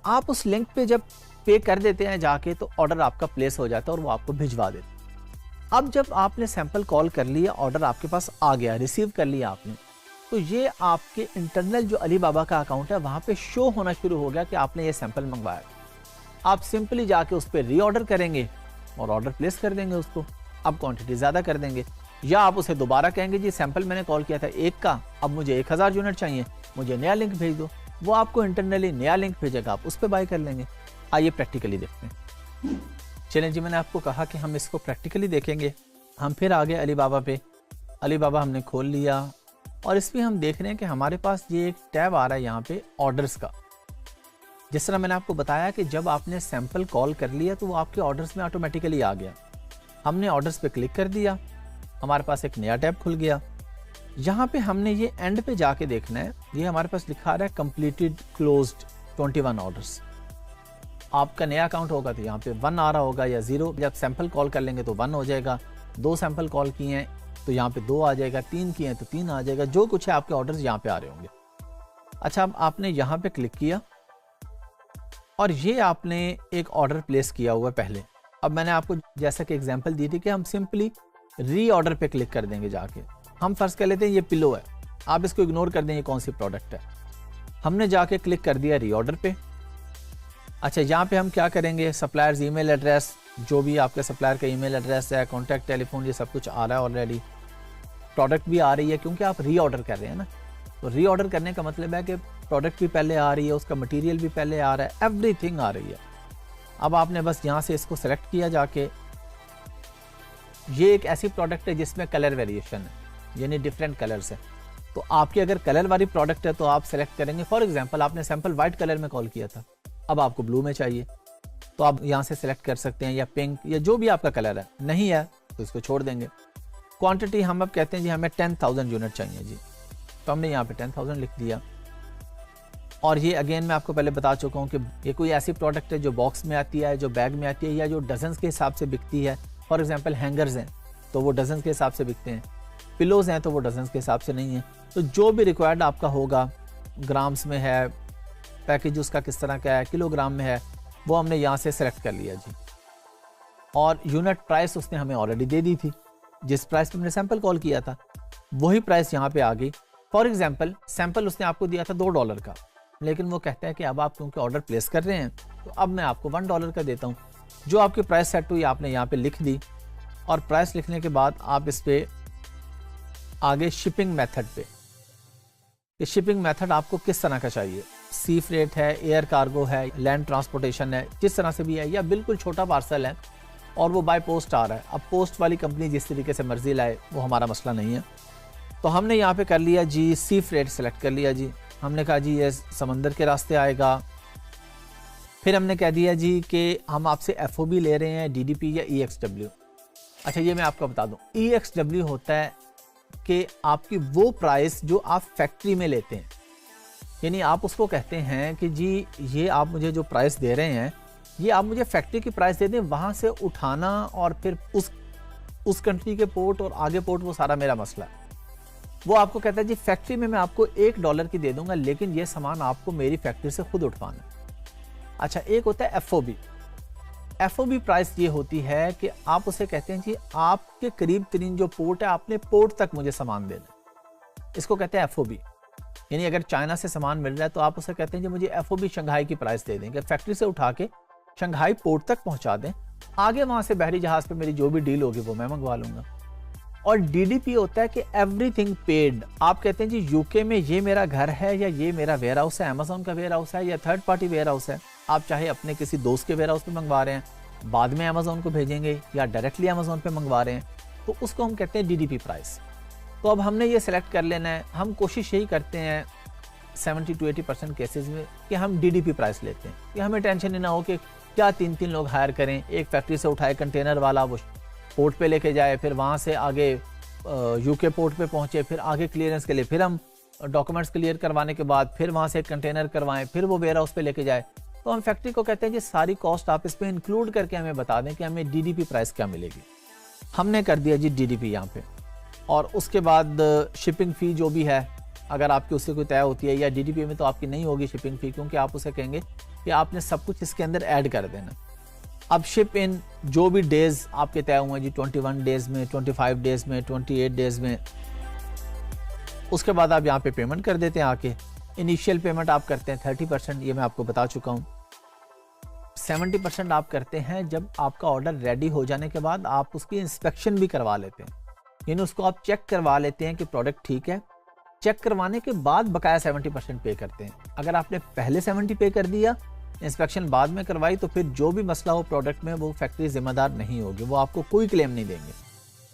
आप उस लिंक पे जब पे कर देते हैं जाके, तो ऑर्डर आपका प्लेस हो जाता है और वो आपको भिजवा देते हैं। अब जब आपने सैंपल कॉल कर लिया, ऑर्डर आपके पास आ गया, रिसीव कर लिया आपने, तो ये आपके इंटरनल जो अलीबाबा का अकाउंट है वहाँ पे शो होना शुरू हो गया कि आपने ये सैंपल मंगवाया। आप सिंपली जाके उस पर रीऑर्डर करेंगे और ऑर्डर प्लेस कर देंगे उसको। अब क्वांटिटी ज़्यादा कर देंगे, या आप उसे दोबारा कहेंगे जी सैंपल मैंने कॉल किया था 1 का, अब मुझे 1000 यूनिट चाहिए, मुझे नया लिंक भेज दो। वो आपको इंटरनली नया लिंक भेजेगा, आप उस पर बाय कर लेंगे। आइए प्रैक्टिकली देखते हैं। चलें जी, मैंने आपको कहा कि हम इसको प्रैक्टिकली देखेंगे। हम फिर आ गए अलीबाबा पे। अलीबाबा हमने खोल लिया और इसमें हम देख रहे हैं कि हमारे पास ये एक टैब आ रहा है यहाँ पे ऑर्डर्स का। जिस तरह मैंने आपको बताया कि जब आपने सैंपल कॉल कर लिया तो वो आपके ऑर्डर्स में ऑटोमेटिकली आ गया। हमने ऑर्डर्स पे क्लिक कर दिया, हमारे पास एक नया टैब खुल गया। यहाँ पे हमने ये एंड पे जाके देखना है, ये हमारे पास लिखा रहा है कंप्लीटेड क्लोज्ड 21 ऑर्डर्स। आपका नया अकाउंट होगा तो यहाँ पे 1 आ रहा होगा या 0। जब सैंपल कॉल कर लेंगे तो 1 हो जाएगा। 2 सैंपल कॉल किए हैं तो यहाँ पे 2 आ जाएगा, 3 किए हैं तो 3 आ जाएगा। जो कुछ है आपके ऑर्डर्स यहाँ पे आ रहे होंगे। अच्छा, अब आपने यहाँ पे क्लिक किया और ये आपने एक ऑर्डर प्लेस किया हुआ पहले। अब मैंने आपको जैसा कि एग्जांपल दी थी कि हम सिंपली री ऑर्डर पे क्लिक कर देंगे जाके। हम फर्ज कर लेते हैं ये पिलो है, आप इसको इग्नोर कर दें, ये कौन सी प्रोडक्ट है। हमने जाके क्लिक कर दिया री ऑर्डर पे। अच्छा, यहाँ पे हम क्या करेंगे, सप्लायर्स ईमेल एड्रेस, जो भी आपके सप्लायर का ईमेल एड्रेस है, कॉन्टैक्ट टेलीफोन, ये सब कुछ आ रहा है ऑलरेडी। प्रोडक्ट भी आ रही है क्योंकि आप री ऑर्डर कर रहे हैं ना। तो री ऑर्डर करने का मतलब है कि प्रोडक्ट भी पहले आ रही है, उसका मटेरियल भी पहले आ रहा है, एवरीथिंग आ रही है। अब आपने बस यहाँ से इसको सेलेक्ट किया जाके। ये एक ऐसी प्रोडक्ट है जिसमें कलर वेरिएशन है, यानी डिफरेंट कलर्स है। तो आपकी अगर कलर वाली प्रोडक्ट है तो आप सेलेक्ट करेंगे। फॉर एग्जांपल आपने सैंपल वाइट कलर में कॉल किया था, अब आपको ब्लू में चाहिए तो आप यहाँ से सेलेक्ट कर सकते हैं, या पिंक, या जो भी आपका कलर है। नहीं है तो इसको छोड़ देंगे। क्वांटिटी हम अब कहते हैं जी हमें 10,000 यूनिट चाहिए जी, तो हमने यहाँ पे 10,000 लिख दिया। और ये अगेन मैं आपको पहले बता चुका हूँ कि ये कोई ऐसी प्रोडक्ट है जो बॉक्स में आती है, जो बैग में आती है, या जो डजन्स के हिसाब से बिकती है। फॉर एग्जांपल हैंगर्स हैं तो वो डजन्स के हिसाब से बिकते हैं, पिलोज हैं तो वो डजन्स के हिसाब से नहीं है। तो जो भी रिक्वायर्ड आपका होगा, ग्राम्स में है, पैकेज उसका किस तरह का है, किलोग्राम में है, वो हमने यहाँ से सेलेक्ट कर लिया जी। और यूनिट प्राइस उसने हमें ऑलरेडी दे दी थी, जिस प्राइस पे हमने सैंपल कॉल किया था वही प्राइस यहाँ पे आ गई। फॉर एग्जांपल सैंपल उसने आपको दिया था $2 का, लेकिन वो कहता है कि अब आप क्योंकि ऑर्डर प्लेस कर रहे हैं तो अब मैं आपको $1 का देता हूँ। जो आपकी प्राइस सेट हुई आपने यहाँ पे लिख दी, और प्राइस लिखने के बाद आप इस पे आगे शिपिंग मेथड पे, कि शिपिंग मेथड आपको किस तरह का चाहिए, सी फ्रेट है, एयर कार्गो है, लैंड ट्रांसपोर्टेशन है, जिस तरह से भी है, या बिल्कुल छोटा पार्सल है और वो बाय पोस्ट आ रहा है। अब पोस्ट वाली कंपनी जिस तरीके से मर्जी लाए वो हमारा मसला नहीं है। तो हमने यहाँ पे कर लिया जी सी फ्रेट सेलेक्ट कर लिया जी। हमने कहा जी ये समंदर के रास्ते आएगा। फिर हमने कह दिया जी कि हम आपसे FOB ले रहे हैं, DDP या EXW। अच्छा, ये मैं आपको बता दूं, EXW होता है कि आपकी वो प्राइस जो आप फैक्ट्री में लेते हैं, यानी आप उसको कहते हैं कि जी ये आप मुझे जो प्राइस दे रहे हैं ये आप मुझे फैक्ट्री की प्राइस दे दें, वहाँ से उठाना और फिर उस कंट्री के पोर्ट और आगे पोर्ट, वो सारा मेरा मसला है। वो आपको कहता है जी फैक्ट्री में मैं आपको $1 की दे दूंगा, लेकिन ये सामान आपको मेरी फैक्ट्री से खुद उठवाना है। अच्छा, एक होता है FOB। FOB प्राइस ये होती है कि आप उसे कहते हैं जी आपके करीब तरीन जो पोर्ट है, आपने पोर्ट तक मुझे सामान देना है, इसको कहते हैं FOB। यानी अगर चाइना से सामान मिल रहा है तो आप उसे कहते हैं जी मुझे FOB शंघाई की प्राइस दे देंगे, फैक्ट्री से उठा के शंघाई पोर्ट तक पहुंचा दें, आगे वहां से बहरी जहाज पे मेरी जो भी डील होगी वो मैं मंगवा लूंगा। और DDP होता है कि एवरीथिंग पेड। आप कहते हैं जी UK में ये मेरा घर है, या ये मेरा वेयर हाउस है, अमेजोन का वेयर हाउस है, या थर्ड पार्टी वेयर हाउस है, आप चाहे अपने किसी दोस्त के वेयर हाउस पे मंगवा रहे हैं, बाद में अमेजोन को भेजेंगे, या डायरेक्टली अमेजोन पे मंगवा रहे हैं, तो उसको हम कहते हैं DDP प्राइस। तो अब हमने ये सेलेक्ट कर लेना है। हम कोशिश यही करते हैं 70 to 80% केसेस में कि हम DDP प्राइस लेते हैं, कि हमें टेंशन ही ना हो कि क्या 3-3 लोग हायर करें, एक फैक्ट्री से उठाए कंटेनर वाला वो पोर्ट पे लेके जाए, फिर वहाँ से आगे UK पोर्ट पे पहुँचे, फिर आगे क्लियरेंस के लिए फिर हम डॉक्यूमेंट्स क्लियर करवाने के बाद फिर वहाँ से एक कंटेनर करवाएं, फिर वो वेयर हाउस पे लेके जाए। तो हम फैक्ट्री को कहते हैं जी सारी कॉस्ट आप इस पे इंक्लूड करके हमें बता दें कि हमें DDP प्राइस क्या मिलेगी। हमने कर दिया जी DDP यहाँ पे, और उसके बाद शिपिंग फ़ी जो भी है अगर आपकी उससे कोई तय होती है, या DDP में तो आपकी नहीं होगी शिपिंग फ़ी, क्योंकि आप उसे कहेंगे कि आपने सब कुछ इसके अंदर ऐड कर देना। अब शिप इन जो भी डेज आपके तय हुए जी, 21 डेज में, 25 डेज में, 28 डेज में, उसके बाद आप यहाँ पे पेमेंट कर देते हैं आके। इनिशियल पेमेंट आप करते हैं 30%, ये मैं आपको बता चुका हूँ। 70% आप करते हैं जब आपका ऑर्डर रेडी हो जाने के बाद आप उसकी इंस्पेक्शन भी करवा लेते हैं, यानी उसको आप चेक करवा लेते हैं कि प्रोडक्ट ठीक है। चेक करवाने के बाद बकाया 70% पे करते हैं। अगर आपने पहले 70 पे कर दिया, इंस्पेक्शन बाद में करवाई, तो फिर जो भी मसला हो प्रोडक्ट में वो फैक्ट्री जिम्मेदार नहीं होगी, वो आपको कोई क्लेम नहीं देंगे।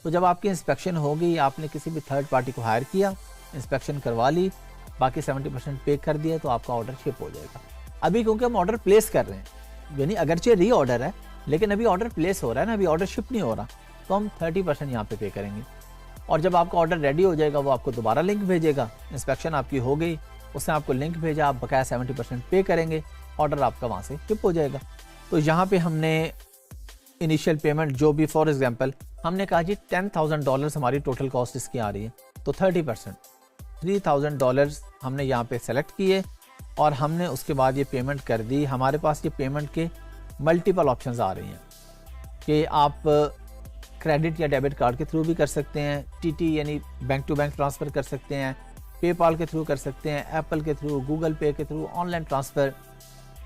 तो जब आपकी इंस्पेक्शन होगी, आपने किसी भी थर्ड पार्टी को हायर किया, इंस्पेक्शन करवा ली, बाकी 70% पे कर दिया, तो आपका ऑर्डर शिप हो जाएगा। अभी क्योंकि हम ऑर्डर प्लेस कर रहे हैं, यानी अगरचे री ऑर्डर है लेकिन अभी ऑर्डर प्लेस हो रहा है ना, अभी ऑर्डर शिप नहीं हो रहा, तो हम 30% यहाँ पे करेंगे। और जब आपका ऑर्डर रेडी हो जाएगा, वो आपको दोबारा लिंक भेजेगा। इंस्पेक्शन आपकी हो गई, उसने आपको लिंक भेजा, आप बकाया 70% पे करेंगे, ऑर्डर आपका वहाँ से शिप हो जाएगा। तो यहाँ पे हमने इनिशियल पेमेंट जो भी, फॉर एग्जांपल हमने कहा जी $10,000 हमारी टोटल कॉस्ट इसकी आ रही है, तो 30% $3,000 हमने यहाँ पे सेलेक्ट किए और हमने उसके बाद ये पेमेंट कर दी। हमारे पास ये पेमेंट के मल्टीपल ऑप्शंस आ रही हैं कि आप क्रेडिट या डेबिट कार्ड के थ्रू भी कर सकते हैं, टीटी यानी बैंक टू बैंक ट्रांसफ़र कर सकते हैं, पेपाल के थ्रू कर सकते हैं, एप्पल के थ्रू, गूगल पे के थ्रू, ऑनलाइन ट्रांसफ़र।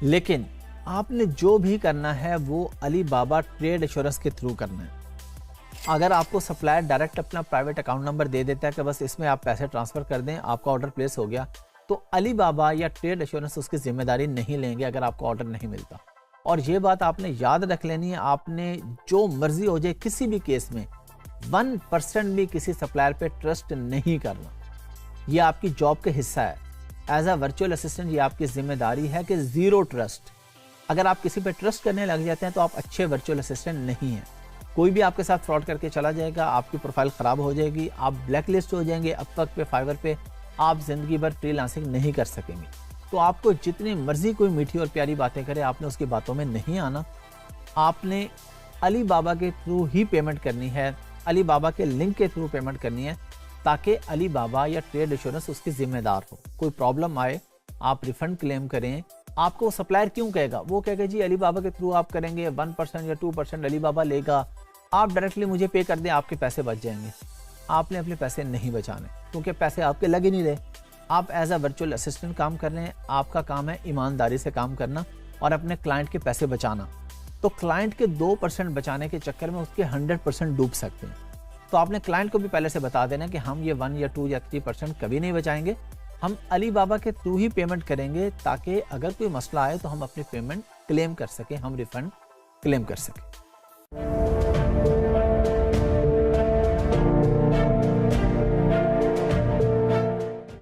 लेकिन आपने जो भी करना है वो अली बाबा ट्रेड एश्योरेंस के थ्रू करना है। अगर आपको सप्लायर डायरेक्ट अपना प्राइवेट अकाउंट नंबर दे देता है कि बस इसमें आप पैसे ट्रांसफ़र कर दें, आपका ऑर्डर प्लेस हो गया, तो अली बाबा या ट्रेड एश्योरेंस उसकी जिम्मेदारी नहीं लेंगे अगर आपको ऑर्डर नहीं मिलता। और ये बात आपने याद रख लेनी है, आपने जो मर्जी हो जाए किसी भी केस में 1% भी किसी सप्लायर पे ट्रस्ट नहीं करना। ये आपकी जॉब का हिस्सा है। एज अ वर्चुअल असिस्टेंट ये आपकी जिम्मेदारी है कि ज़ीरो ट्रस्ट। अगर आप किसी पे ट्रस्ट करने लग जाते हैं तो आप अच्छे वर्चुअल असिस्टेंट नहीं हैं। कोई भी आपके साथ फ्रॉड करके चला जाएगा, आपकी प्रोफाइल ख़राब हो जाएगी, आप ब्लैक लिस्ट हो जाएंगे, अपवर्क पे, फाइवर पे आप ज़िंदगी भर फ्रीलांसिंग नहीं कर सकेंगे। तो आपको जितनी मर्जी कोई मीठी और प्यारी बातें करे, आपने उसकी बातों में नहीं आना। आपने अली बाबा के थ्रू ही पेमेंट करनी है, अली बाबा के लिंक के थ्रू पेमेंट करनी है, ताकि अली बाबा या ट्रेड एश्योरेंस उसकी जिम्मेदार हो। कोई प्रॉब्लम आए, आप रिफंड क्लेम करें। आपको सप्लायर क्यों कहेगा? वो कहेगा जी अली बाबा के थ्रू आप करेंगे, 1% या 2% अली बाबा लेगा, आप डायरेक्टली मुझे पे कर दें, आपके पैसे बच जाएंगे। आपने अपने पैसे नहीं बचाने, क्योंकि पैसे आपके लग ही नहीं रहे। आप एज अ वर्चुअल असिस्टेंट काम कर रहे हैं, आपका काम है ईमानदारी से काम करना और अपने क्लाइंट के पैसे बचाना। तो क्लाइंट के 2% बचाने के चक्कर में उसके 100% डूब सकते हैं। तो आपने क्लाइंट को भी पहले से बता देना कि हम ये 1 या 2 या 3% कभी नहीं बचाएंगे, हम अली बाबा के थ्रू ही पेमेंट करेंगे, ताकि अगर कोई मसला आए तो हम अपनी पेमेंट क्लेम कर सकें, हम रिफंड क्लेम कर सकें।